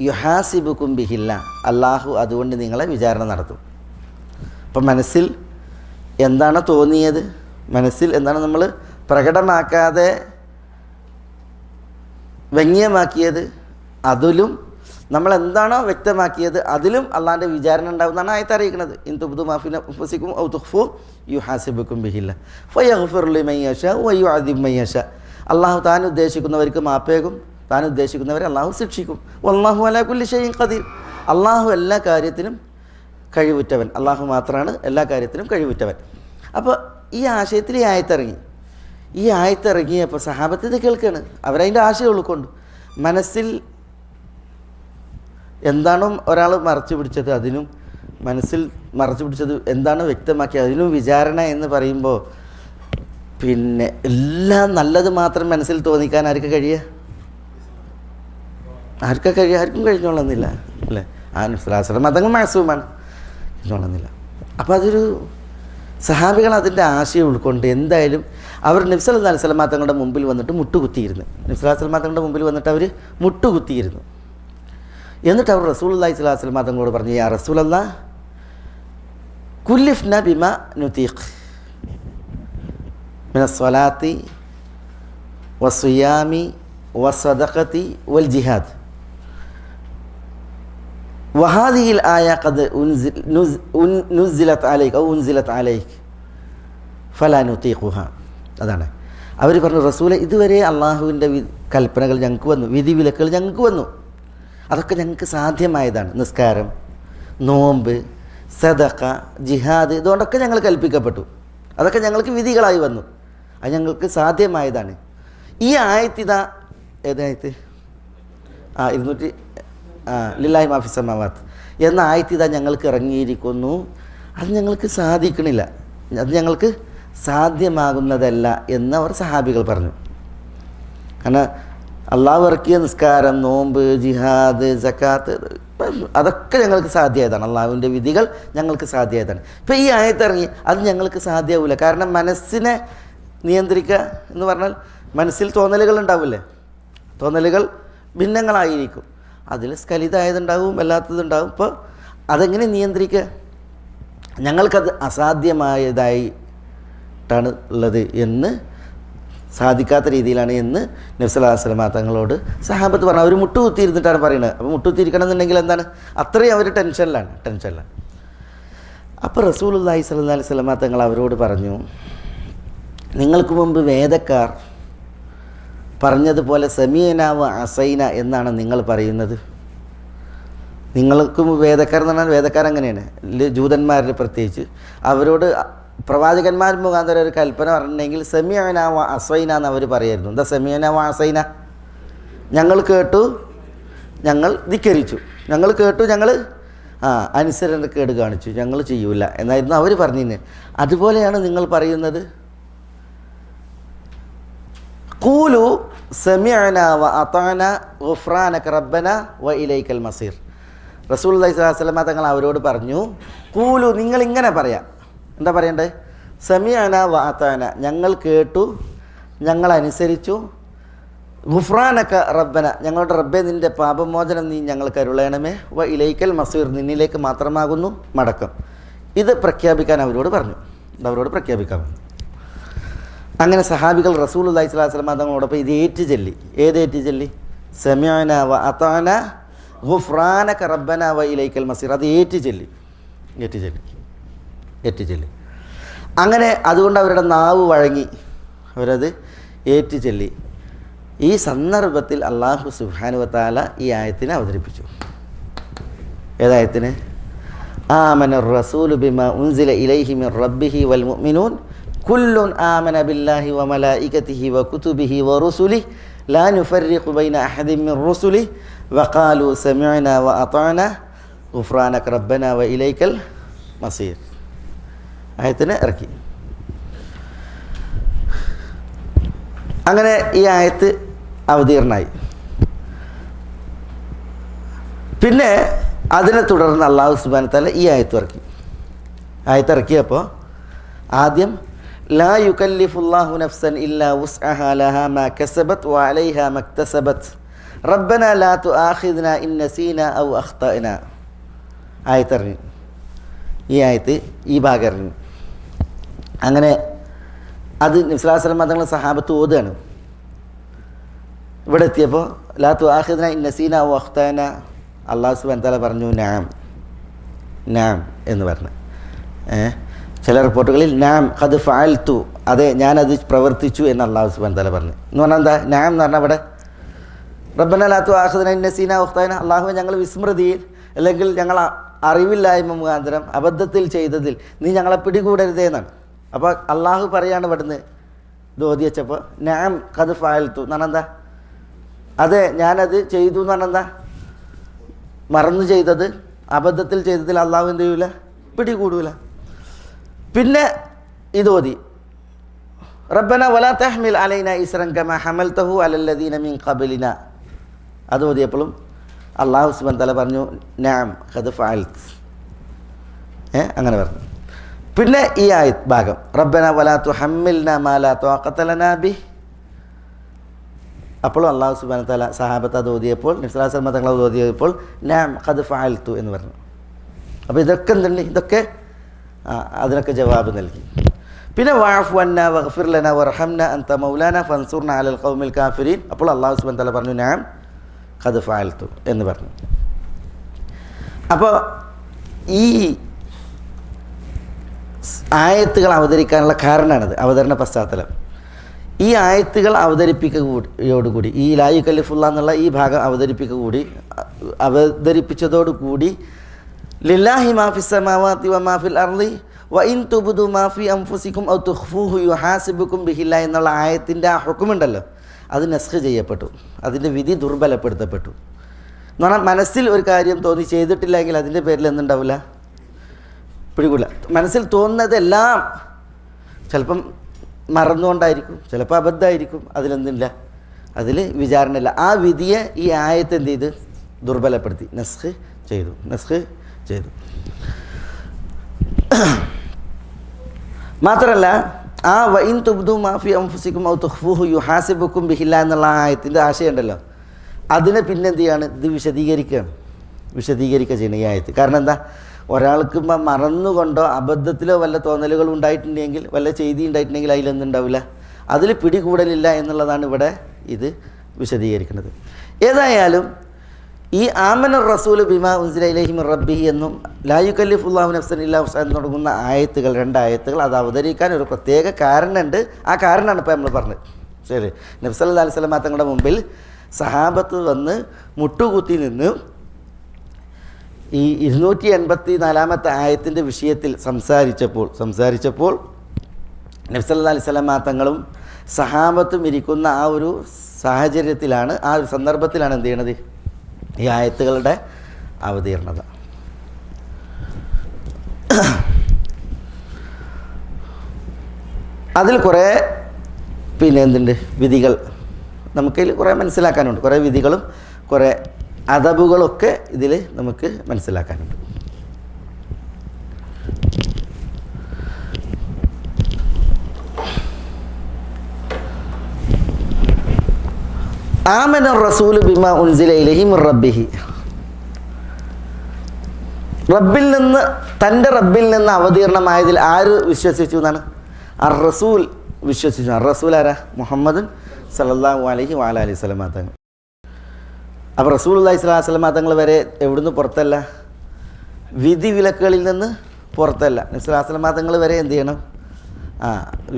യുഹാസിബുകും ബിഹില്ല, അള്ളാഹു അതുകൊണ്ട് നിങ്ങളെ വിചാരണ നടത്തും. അപ്പം മനസ്സിൽ എന്താണ് തോന്നിയത്, മനസ്സിൽ എന്താണ് നമ്മൾ പ്രകടമാക്കാതെ വ്യംഗ്യമാക്കിയത്, അതിലും നമ്മൾ എന്താണോ വ്യക്തമാക്കിയത് അതിലും അള്ളാഹിൻ്റെ വിചാരണ ഉണ്ടാകുന്നതാണ് ആയത്ത് അറിയിക്കുന്നത്. ഇൻ തുബ്ദു മാ ഫി അൻഫുസികും ഔ തുഖ്ഫു യുഹാസിബുകും ബിഹില്ല ഫയഗ്ഫിറു ലിമൻ യശാ വ യുഅദ്ദിബു മൻ യശാ. അള്ളാഹു താൻ ഉദ്ദേശിക്കുന്നവർക്ക് മാപ്പേകും, താൻ ഉദ്ദേശിക്കുന്നവരെ അള്ളാഹു ശിക്ഷിക്കും. വല്ലാഹു അലാ കുല്ലി ഷൈഇൻ ഖദീർ. അള്ളാഹു എല്ലാ കാര്യത്തിനും കഴിവുറ്റവൻ, അള്ളാഹു മാത്രമാണ് എല്ലാ കാര്യത്തിനും കഴിവുറ്റവൻ. അപ്പോൾ ഈ ആശയത്തിൽ ഈ ആയത്തിറങ്ങിയപ്പോൾ സഹാബത്ത് ഇത് കേൾക്കുകയാണ്. അവരതിൻ്റെ ആശയം ഉൾക്കൊണ്ടു. മനസ്സിൽ എന്താണോ ഒരാൾ മറച്ചു പിടിച്ചത് അതിനും, മനസ്സിൽ മറച്ചു പിടിച്ചത് എന്താണോ വ്യക്തമാക്കിയത് അതിനും വിചാരണ എന്ന് പറയുമ്പോൾ പിന്നെ എല്ലാം നല്ലത് മാത്രം മനസ്സിൽ തോന്നിക്കാൻ ആർക്കും കഴിയുക? ആർക്കും കഴിഞ്ഞോളുന്നില്ല അല്ലേ? മതങ്ങൾ മാക്സിമമാണ് കഴിഞ്ഞോളുന്നില്ല. അപ്പോൾ അതൊരു സഹാബികൾ അതിൻ്റെ ആശയം ഉൾക്കൊണ്ട് എന്തായാലും അവർ നബി സല്ലല്ലാഹു അലൈഹി വസല്ലം തങ്ങളുടെ മുമ്പിൽ വന്നിട്ട് മുട്ടുകുത്തിയിരുന്നു. നബി സല്ലല്ലാഹു അലൈഹി വസല്ലം തങ്ങളുടെ മുമ്പിൽ വന്നിട്ട് അവർ മുട്ടുകുത്തിയിരുന്നു. എന്നിട്ട് അവർ റസൂലുള്ളാഹി സ്വല്ലല്ലാഹു അലൈഹി വസല്ലം തങ്ങളോട് പറഞ്ഞു, യാ റസൂലല്ലാഹ് കുല്ലിഫ്നാ ബിമാ നുതീഖ് മിനസ് സ്വലാത്തി വസ്സിയാമി വസ്സദഖതി വൽ ജിഹാദ് വഹാദിഹിൽ ആയ ഖദ് നുസിലത് അലൈക് ഫലാ നുതീഖുഹാ. അതാണ് അവർ പറഞ്ഞു, റസൂലെ ഇതുവരെ അള്ളാഹുവിൻ്റെ കൽപ്പനകൾ ഞങ്ങൾക്ക് വന്നു, വിധിവിലക്കുകൾ ഞങ്ങൾക്ക് വന്നു, അതൊക്കെ ഞങ്ങൾക്ക് സാധ്യമായതാണ്. നിസ്കാരം, നോമ്പ്, സദഖ, ജിഹാദ്, ഇതുകൊണ്ടൊക്കെ ഞങ്ങൾ കൽപ്പിക്കപ്പെട്ടു, അതൊക്കെ ഞങ്ങൾക്ക് വിധികളായി വന്നു, അത് ഞങ്ങൾക്ക് സാധ്യമായതാണ്. ഈ ആയത്തിതാ ഏതായത് 200 ലില്ലാഹി മാ ഫിസ് സമാവാത്ത് എന്ന ആയത്തിതാ ഞങ്ങൾക്ക് ഇറങ്ങിയിരിക്കുന്നു, അത് ഞങ്ങൾക്ക് സാധിക്കണില്ല, അത് ഞങ്ങൾക്ക് സാധ്യമാകുന്നതല്ല എന്നവർ സഹാബികൾ പറഞ്ഞു. കാരണം അള്ളാഹു ഇറക്കിയ നിസ്കാരം, നോമ്പ്, ജിഹാദ്, സക്കാത്ത് അതൊക്കെ ഞങ്ങൾക്ക് സാധ്യമായതാണ്, അള്ളാഹുവിൻ്റെ വിധികൾ ഞങ്ങൾക്ക് സാധ്യമായതാണ്. ഇപ്പോൾ ഈ ആയത്തിറങ്ങി അത് ഞങ്ങൾക്ക് സാധ്യമാവില്ല. കാരണം മനസ്സിനെ നിയന്ത്രിക്കുക എന്ന് പറഞ്ഞാൽ മനസ്സിൽ തോന്നലുകൾ ഉണ്ടാവില്ലേ, തോന്നലുകൾ ഭിന്നങ്ങളായിരിക്കും, അതിൽ സ്ഖലിതമായതുണ്ടാവും, അല്ലാത്തതുണ്ടാവും. ഇപ്പോൾ അതെങ്ങനെ നിയന്ത്രിക്കുക? ഞങ്ങൾക്കത് അസാധ്യമായതായിട്ടാണ് ഉള്ളത് എന്ന്, സാധിക്കാത്ത രീതിയിലാണ് എന്ന് നബി സല്ലല്ലാഹു അലൈഹി വസല്ലം തങ്ങളോട് സഹാബത്ത് പറഞ്ഞു. അവർ മുട്ടുകുത്തിയിരുന്നിട്ടാണ് പറയുന്നത്. അപ്പോൾ മുട്ടുകുത്തിയിരിക്കണം എന്നുണ്ടെങ്കിൽ എന്താണ്, അത്രയും അവർ ടെൻഷനിലാണ്. അപ്പോൾ റസൂലുള്ളാഹി സ്വല്ലല്ലാഹി അലൈഹി വസല്ലം തങ്ങൾ അവരോട് പറഞ്ഞു, നിങ്ങൾക്ക് മുമ്പ് വേദക്കാർ പറഞ്ഞതുപോലെ സമീന വ അസൈന എന്നാണ് നിങ്ങൾ പറയുന്നത്. നിങ്ങൾക്ക് വേദക്കാർ എന്ന് പറഞ്ഞാൽ വേദക്കാരങ്ങനെയാണ്, ജൂതന്മാരിൽ പ്രത്യേകിച്ച് അവരോട് പ്രവാചകന്മാർ മുഖാന്തരം ഒരു കൽപ്പന പറഞ്ഞിട്ടുണ്ടെങ്കിൽ സമീന വ അസൈന എന്ന് അവർ പറയായിരുന്നു. എന്താ സമീന വ അസൈന? ഞങ്ങൾ കേട്ടു, ഞങ്ങൾ ധിക്കരിച്ചു, ഞങ്ങൾ കേട്ടു, ഞങ്ങൾ അനുസരണക്കേട് കാണിച്ചു, ഞങ്ങൾ ചെയ്യൂല എന്നായിരുന്നു അവർ പറഞ്ഞിരുന്നത്. അതുപോലെയാണ് നിങ്ങൾ പറയുന്നത്. ഖൂലു സമിഅന വ അതഅന ഗുഫ്രാനക റബ്ബന വ ഇലൈക്കൽ മസീർ. റസൂലുള്ളാഹി സ്വല്ലല്ലാഹി അലൈഹി വസല്ലം തങ്ങൾ അവരോട് പറഞ്ഞു, ഖൂലു, നിങ്ങളിങ്ങനെ പറയാം. എന്താ പറയണ്ടേ? സമിഅന വ അതഅന, ഞങ്ങൾ കേട്ടു, ഞങ്ങൾ അനുസരിച്ചു. ഗുഫ്രാനക റബ്ബന, ഞങ്ങളുടെ റബ്ബെ നിൻ്റെ പാപമോചനം നീ ഞങ്ങൾക്ക് അരുളയണമേ. വ ഇലൈക്കൽ മസീർ, നിന്നിലേക്ക് മാത്രമാകുന്നു മടക്കം. ഇത് പ്രഖ്യാപിക്കാൻ അവരോട് പറഞ്ഞു, പ്രഖ്യാപിക്കാം. അങ്ങനെ സഹാബികൾ റസൂലുള്ളാഹി സ്വല്ലല്ലാഹി അലൈഹി വസല്ലം തങ്ങളോടൊപ്പം ഇത് ഏറ്റുചൊല്ലി. ഏതേറ്റു ചൊല്ലി? സമിഅന വ അതഅന ഗുഫ്രാനക റബ്ബന വ ഇലൈക്കൽ മസീർ. അത് ഏറ്റുചൊല്ലി. അങ്ങനെ അതുകൊണ്ട് അവരുടെ നാവ് വഴങ്ങി, അവരത് ഏറ്റുചൊല്ലി. ഈ സന്ദർഭത്തിൽ അല്ലാഹു സുബ്ഹാനഹു വ തആല ഈ ആയത്തിനെ അവതരിപ്പിച്ചു. ഏതായത്തിന്? ആമനർ റസൂലു ബിമാ ഉൻസില ഇലൈഹി മിർ റബ്ബിഹി വൽ മുഅ്മിനൂൻ കുല്ലുൻ ആമന ബില്ലാഹി വ മലായികതിഹി വ കുതുബിഹി വ റുസുലിഹി ലാ നുഫർരിഖു ബൈന അഹദിൻ മിർ റുസുലിഹി വഖാലു സമിഅന വ അതഅന ഗുഫ്രാനക റബ്ബന വ ഇലൈക്കൽ മസീർ. ആയത്തിനെ ഇറക്കി. അങ്ങനെ ഈ ആയത്ത് അവതീർണമായി. പിന്നെ അതിനെ തുടർന്ന് അല്ലാഹു സുബ്ഹാനഹു വ തആല ഈ ആയത്ത് ഇറക്കിയപ്പോൾ ആദ്യം ലാ യുകല്ലിഫുല്ലാഹു നഫ്സൻ ഇല്ലാ വുസ്അഹാ ലഹാ മാ കസബത് വ അലൈഹാ മക്തസബത് റബ്ബനാ ലാ തുആഖിദ്നാ ഇൻ നസീനാ ഔ അഖ്തഅനാ. ആയത്തിറങ്ങി. ഈ ആയത്ത് ഈ ഭാഗം ഇറങ്ങി. അങ്ങനെ അത് നബി സല്ലല്ലാഹു അലൈഹി വസല്ലം തങ്ങൾ സഹാബത്ത് ഓതുകയാണ്. ഇവിടെ എത്തിയപ്പോൾ ലാ തുആഖിദ്നാ ഇൻ നസീനാ ഔ അഖ്തഅനാ, അല്ലാഹു സുബ്ഹാനഹു വ തആല പറഞ്ഞു നാം എന്ന് പറഞ്ഞു. ചില റിപ്പോർട്ടുകളിൽ നാം ഖദ് ഫഅൽതു, അതെ ഞാനത് പ്രവർത്തിച്ചു എന്ന് അല്ലാഹു സുബ്ഹാനഹു വ തആല പറഞ്ഞു. എന്ന് പറഞ്ഞാൽ എന്താ? നാം എന്ന് പറഞ്ഞാൽ ഇവിടെ റബ്ബനാ ലാ തുആഖിദ്നാ ഇൻ നസീനാ ഔ അഖ്തഅനാ, അല്ലാഹുവേ ഞങ്ങൾ വിസ്മൃതിയിൽ അല്ലെങ്കിൽ ഞങ്ങൾ അറിവില്ലായ്മ മുഖാന്തരം അബദ്ധത്തിൽ ചെയ്തതിൽ നീ ഞങ്ങളെ പിടികൂടരുതേ എന്നാണ്. അപ്പോൾ അള്ളാഹു പറയാണ് ഇവിടുന്ന് ഇത് ഓതി വെച്ചപ്പോൾ നാം ഖദ് ഫഅൽതു എന്ന് പറഞ്ഞാൽ എന്താ? അതെ ഞാനത് ചെയ്തു എന്ന് പറഞ്ഞാൽ എന്താ? മറന്നു ചെയ്തത്, അബദ്ധത്തിൽ ചെയ്തതിൽ അള്ളാഹു എന്ത് ചെയ്യൂല? പിടികൂടൂല. പിന്നെ ഇതോതി റബ്ബന വലാ തഹ്മിൽ അലൈന ഇസ്റൻ കമാ ഹമൽതഹു അലല്ലദീന മിൻ ഖബ്ലിന. അതോതിയപ്പോഴും അല്ലാഹു സുബ്ഹാനഹു വ തആല പറഞ്ഞു നഅം ഖദ് ഫഅൽത്. അങ്ങനെ പറഞ്ഞു. പിന്നെ ഈ ആയത്ത് ഭാഗം റബ്ബന വലാ തുഹമ്മിൽനാ മാ ലാ ത്വാഖത ലനാ ബിഹി. അപ്പോഴും അല്ലാഹു സുബ്ഹാനഹു വ തആല സഹാബത്ത് അത് ഓതിയപ്പോൾ നബി സല്ലല്ലാഹു അലൈഹി വസല്ലം തങ്ങൾ ഓതിയപ്പോൾ നഅം ഖദ് ഫഅൽതു എന്ന് പറഞ്ഞു. അപ്പോൾ ഇതൊക്കെ എന്തുണ്ട്? ഇതൊക്കെ അതിനൊക്കെ ജവാബ് നൽകി. പിന്നെ വഅഫു അന്നാ വഗ്ഫിർ ലനാ വർഹംനാ അൻത മൗലാനാ ഫൻസുർനാ അലൽ ഖൗമിൽ കാഫിരീൻ. അപ്പോൾ അല്ലാഹു സുബ്ഹാനഹു വ തആല പറഞ്ഞു നഅം ഖദ് ഫഅൽതു എന്ന് പറഞ്ഞു. അപ്പോൾ ഈ ആയത്തുകൾ അവതരിക്കാനുള്ള കാരണമാണത്, അവതരണ പശ്ചാത്തലം. ഈ ആയത്തുകൾ അവതരിപ്പിക്കയോടുകൂടി ഈ ലാ യുകല്ലിഫുല്ലാഹ് എന്നുള്ള ഈ ഭാഗം അവതരിപ്പിച്ചതോടുകൂടി ലില്ലാഹി മാ ഫിസ് സമാവാതി വ മാ ഫിൽ അർളി വ ഇൻ തുബ്ദു മാ ഫി അൻഫുസികും ഔ തുഖ്ഫൂഹു യുഹാസിബുകും ബിഹില്ലാഹി എന്നുള്ള ആയത്തിൻ്റെ ആ ഹുക്മുണ്ടല്ലോ, അത് നസ്ഖ് ചെയ്യപ്പെട്ടു. അതിൻ്റെ വിധി ദുർബലപ്പെടുത്തപ്പെട്ടു. എന്ന് പറഞ്ഞാൽ മനസ്സിൽ ഒരു കാര്യം തോന്നി ചെയ്തിട്ടില്ലെങ്കിൽ അതിൻ്റെ പേരിൽ എന്തുണ്ടാവില്ല? പിടികൂടില്ല. മനസ്സിൽ തോന്നുന്നതെല്ലാം ചിലപ്പം മറന്നുകൊണ്ടായിരിക്കും, ചിലപ്പോൾ അബദ്ധമായിരിക്കും, അതിലെന്തില്ല, അതിൽ വിചാരണയില്ല. ആ വിധിയെ ഈ ആയത്ത് എന്ത് ചെയ്ത് ദുർബലപ്പെടുത്തി, നസ്ഖ് ചെയ്തു. മാത്രമല്ല ആ വഇൻ തുബ്ദു മാ ഫി അൻഫുസികും ഔ തുഖ്ഫൂഹു യുഹാസിബുകും ബിഹില്ലാഹി എന്നുള്ള ആയത്തിൻ്റെ ആശയമുണ്ടല്ലോ, അതിനെ പിന്നെന്ത് ചെയ്യാണ്? ഇത് വിശദീകരിക്കുക ചെയ്യണം ഈ ആയത്ത്. കാരണം എന്താ? ഒരാൾക്ക് മറന്നുകൊണ്ടോ അബദ്ധത്തിലോ വല്ല തോന്നലുകൾ ഉണ്ടായിട്ടുണ്ടെങ്കിൽ, വല്ല ചെയ്തി ഉണ്ടായിട്ടുണ്ടെങ്കിൽ അതിലൊന്നുണ്ടാവില്ല, അതിൽ പിടികൂടലില്ല എന്നുള്ളതാണ് ഇവിടെ ഇത് വിശദീകരിക്കുന്നത്. ഏതായാലും ഈ ആമന റസൂൽ ബിമാ ഉൻസില ഇലൈഹി മിർ റബ്ബിഹി എന്നും ലാ യുകല്ലിഫുല്ലാഹു നഫ്സൻ ഇല്ലാ വസ്അഹാ എന്ന് തുടങ്ങുന്ന ആയത്തുകൾ, 2 ആയത്തുകൾ അത് അവതരിക്കാൻ ഒരു പ്രത്യേക കാരണമുണ്ട്. ആ കാരണമാണ് ഇപ്പോൾ നമ്മൾ പറഞ്ഞത്. ശരി, നബി സല്ലല്ലാഹു അലൈഹി വസല്ലം തങ്ങളുടെ മുമ്പിൽ സഹാബത്ത് വന്ന് മുട്ടുകുത്തി നിന്ന് ഈ 284 ആയത്തിൻ്റെ വിഷയത്തിൽ സംസാരിച്ചപ്പോൾ നബി സല്ലല്ലാഹു അലൈഹി വസല്ലം തങ്ങളും സഹാബത്തും ഇരിക്കുന്ന ആ ഒരു സാഹചര്യത്തിലാണ്, ആ ഒരു സന്ദർഭത്തിലാണ് എന്ത് ചെയ്യണത്, ഈ ആയത്തുകളുടെ അവതീർണത. അതിൽ കുറേ എന്തുണ്ട് വിധികൾ നമുക്കതിൽ കുറേ മനസ്സിലാക്കാനുണ്ട്. കുറേ വിധികളും കുറേ അദബുകളൊക്കെ ഇതിൽ നമുക്ക് മനസ്സിലാക്കാനുണ്ട്. ആമന റസൂൽ ബിമാ ഉൻസില ഇലൈഹി മിർ റബ്ബിഹി, റബ്ബിൽ നിന്ന്, തൻ്റെ റബ്ബിൽ നിന്ന് അവതീർണമായതിൽ ആര് വിശ്വസിച്ചു എന്നാണ്? അർ റസൂൽ വിശ്വസിച്ചു. അർ റസൂൽ ആരാ? മുഹമ്മദ് സല്ലല്ലാഹു അലൈഹി വഅലൈഹി വസല്ലം തങ്ങൾ. അപ്പോൾ റസൂലുള്ളാഹി സ്വല്ലല്ലാഹു അലൈഹി വസല്ലം തങ്ങൾ വരെ എവിടുന്ന് പുറത്തല്ല? വിധി വിലക്കുകളിൽ നിന്ന് പുറത്തല്ല. നബി സ്വല്ലല്ലാഹു അലൈഹി വസല്ലം തങ്ങൾ വരെ എന്ത് ചെയ്യണം?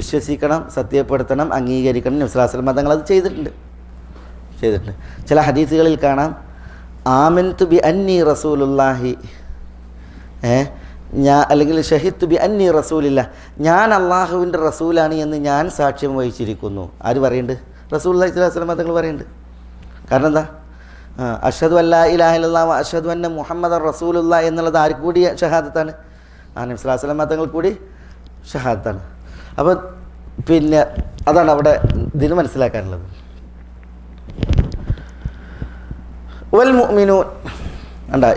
വിശ്വസിക്കണം, സത്യപ്പെടുത്തണം, അംഗീകരിക്കണം. നബി സ്വല്ലല്ലാഹു അലൈഹി വസല്ലം തങ്ങൾ അത് ചെയ്തിട്ടുണ്ട്. ചില ഹദീസുകളിൽ കാണാം, ആമൻതു ബി അന്നി റസൂലുള്ളാഹി, അല്ലെങ്കിൽ ഷഹിദ്തു ബി അന്നി റസൂലില്ല, ഞാൻ അള്ളാഹുവിൻ്റെ റസൂലാണ് എന്ന് ഞാൻ സാക്ഷ്യം വഹിച്ചിരിക്കുന്നു. ആര് പറയുന്നുണ്ട്? റസൂലുള്ളാഹി സ്വല്ലല്ലാഹു അലൈഹി വസല്ലം തങ്ങൾ പറയുന്നുണ്ട്. കാരണം എന്താ? അഷ്ഹദു അല്ലാ ഇലാഹ ഇല്ലല്ലാഹ് വ അഷ്ഹദു അന്ന മുഹമ്മദൻ റസൂലുള്ളാഹ് എന്നുള്ളത് ആർക്ക് കൂടി ഷഹാദത്താണ്? നബി സ്വല്ലല്ലാഹു അലൈഹി വസല്ലം തങ്ങൾ കൂടി ഷഹാദത്താണ്. അപ്പോൾ അതാണ് അവിടെ ഇതിന് മനസ്സിലാക്കാനുള്ളത്. വൽ മുഅ്മിനൂൻ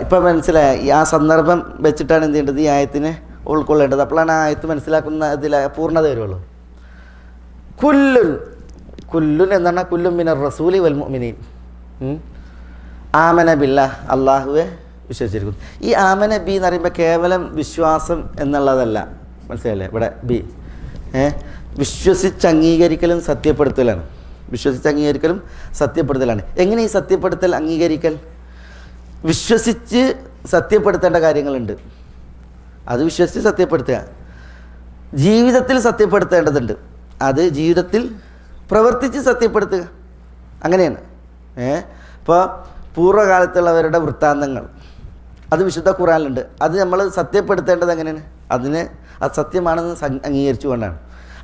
ഇപ്പം മനസ്സിലായി. ആ സന്ദർഭം വെച്ചിട്ടാണ് എന്ത് ചെയ്യേണ്ടത്? ഈ ആയത്തിനെ ഉൾക്കൊള്ളേണ്ടത്. അപ്പോഴാണ് ആ ആയത്ത് മനസ്സിലാക്കുന്ന ഇതിൽ പൂർണ്ണത വരുള്ളൂ. കുല്ലുൻ എന്നാണ് കുല്ലും മിനർ റസൂലി വൽ മുഅ്മിനീൻ. ആമന ബില്ലാഹ്, അള്ളാഹുവെ വിശ്വസിച്ചിരിക്കുന്നു. ഈ ആമന ബി എന്ന് പറയുമ്പോൾ കേവലം വിശ്വാസം എന്നുള്ളതല്ല, മനസ്സിലല്ലേ? ഇവിടെ ബി വിശ്വസിച്ച് അംഗീകരിക്കലും സത്യപ്പെടുത്തലാണ്. വിശ്വസിച്ച് അംഗീകരിക്കലും സത്യപ്പെടുത്തലാണ്. എങ്ങനെ ഈ സത്യപ്പെടുത്തൽ, അംഗീകരിക്കൽ? വിശ്വസിച്ച് സത്യപ്പെടുത്തേണ്ട കാര്യങ്ങളുണ്ട്, അത് വിശ്വസിച്ച് സത്യപ്പെടുത്തുക. ജീവിതത്തിൽ സത്യപ്പെടുത്തേണ്ടതുണ്ട്, അത് ജീവിതത്തിൽ പ്രവർത്തിച്ച് സത്യപ്പെടുത്തുക. അങ്ങനെയാണ്. ഇപ്പോൾ പൂർവ്വകാലത്തുള്ളവരുടെ വൃത്താന്തങ്ങൾ അത് വിശുദ്ധ ഖുർആനിലുണ്ട്. അത് നമ്മൾ സത്യപ്പെടുത്തേണ്ടത് എങ്ങനെയാണ്? അതിനെ അത് സത്യമാണെന്ന് അംഗീകരിച്ചുകൊണ്ടാണ്.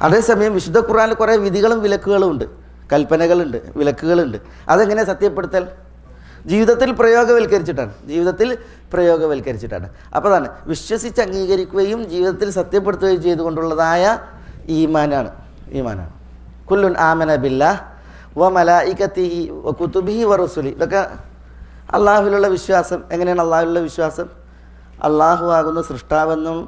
അതേസമയം വിശുദ്ധ ഖുർആനിൽ കുറേ വിധികളും വിലക്കുകളും ഉണ്ട്, കൽപ്പനകളുണ്ട്, വിലക്കുകളുണ്ട്. അതെങ്ങനെ സത്യപ്പെടുത്തൽ? ജീവിതത്തിൽ പ്രയോഗവൽക്കരിച്ചിട്ടാണ്. അപ്പോൾ അതാണ് വിശ്വസിച്ച് അംഗീകരിക്കുകയും ജീവിതത്തിൽ സത്യപ്പെടുത്തുകയും ചെയ്തുകൊണ്ടുള്ളതായ ഈമാനാണ്. കുല്ലുൻ ആമന ബില്ലാഹ് വ മലായികതിഹി വ കുതുബിഹി വ റസുലി. ഇതൊക്കെ അള്ളാഹുവിലുള്ള വിശ്വാസം. എങ്ങനെയാണ് അള്ളാഹുവിലുള്ള വിശ്വാസം? അള്ളാഹു ആകുന്ന സൃഷ്ടാവെന്നും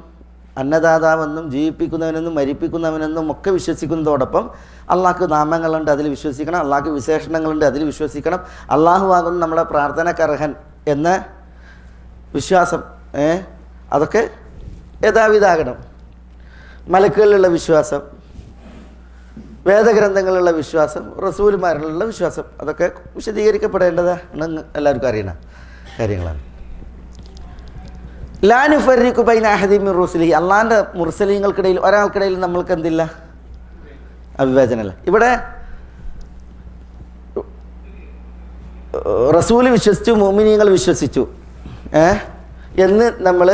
അന്നദാതാവെന്നും ജീവിപ്പിക്കുന്നവനെന്നും മരിപ്പിക്കുന്നവനെന്നും ഒക്കെ വിശ്വസിക്കുന്നതോടൊപ്പം അള്ളാഹ്ക്ക് നാമങ്ങളുണ്ട്, അതിൽ വിശ്വസിക്കണം. അള്ളാഹ്ക്ക് വിശേഷണങ്ങളുണ്ട്, അതിൽ വിശ്വസിക്കണം. അള്ളാഹു ആകുന്ന നമ്മുടെ പ്രാർത്ഥനക്കർഹൻ എന്ന വിശ്വാസം, അതൊക്കെ യഥാവിധാകണം. മലക്കുകളിലുള്ള വിശ്വാസം, വേദഗ്രന്ഥങ്ങളിലുള്ള വിശ്വാസം, റസൂലുമാരിലുള്ള വിശ്വാസം, അതൊക്കെ വിശദീകരിക്കപ്പെടേണ്ടതാണ്. എല്ലാവർക്കും അറിയണ കാര്യങ്ങളാണ്. ലാ നുഫർരിഖു ബൈന അഹദിൻ മിർ റുസുലിഹി, അള്ളാഹിൻ്റെ മുർസലീങ്ങൾക്കിടയിൽ ഒരാൾക്കിടയിൽ നമ്മൾക്ക് എന്തില്ല? അവിവേചനമല്ല. ഇവിടെ റസൂല് വിശ്വസിച്ചു, മുഅ്മിനീങ്ങൾ വിശ്വസിച്ചു എന്ന് നമ്മൾ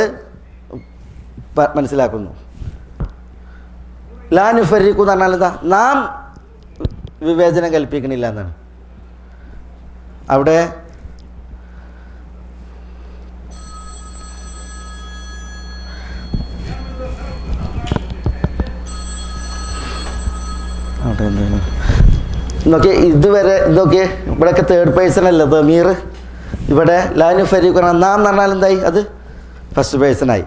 മനസ്സിലാക്കുന്നു. ലാ നുഫർരിഖു എന്ന് പറഞ്ഞാൽ എന്താ? നാം വിവേചനം കൽപ്പിക്കണില്ല എന്നാണ്. അവിടെ നോക്കിയേ, ഇതുവരെ ഇതൊക്കെ ഇവിടെയൊക്കെ തേർഡ് പേഴ്സൺ അല്ല ദമീർ. ഇവിടെ ലാ നുഫർരിഖു നാം എന്ന് പറഞ്ഞാൽ എന്തായി? അത് ഫസ്റ്റ് പേഴ്സണായി.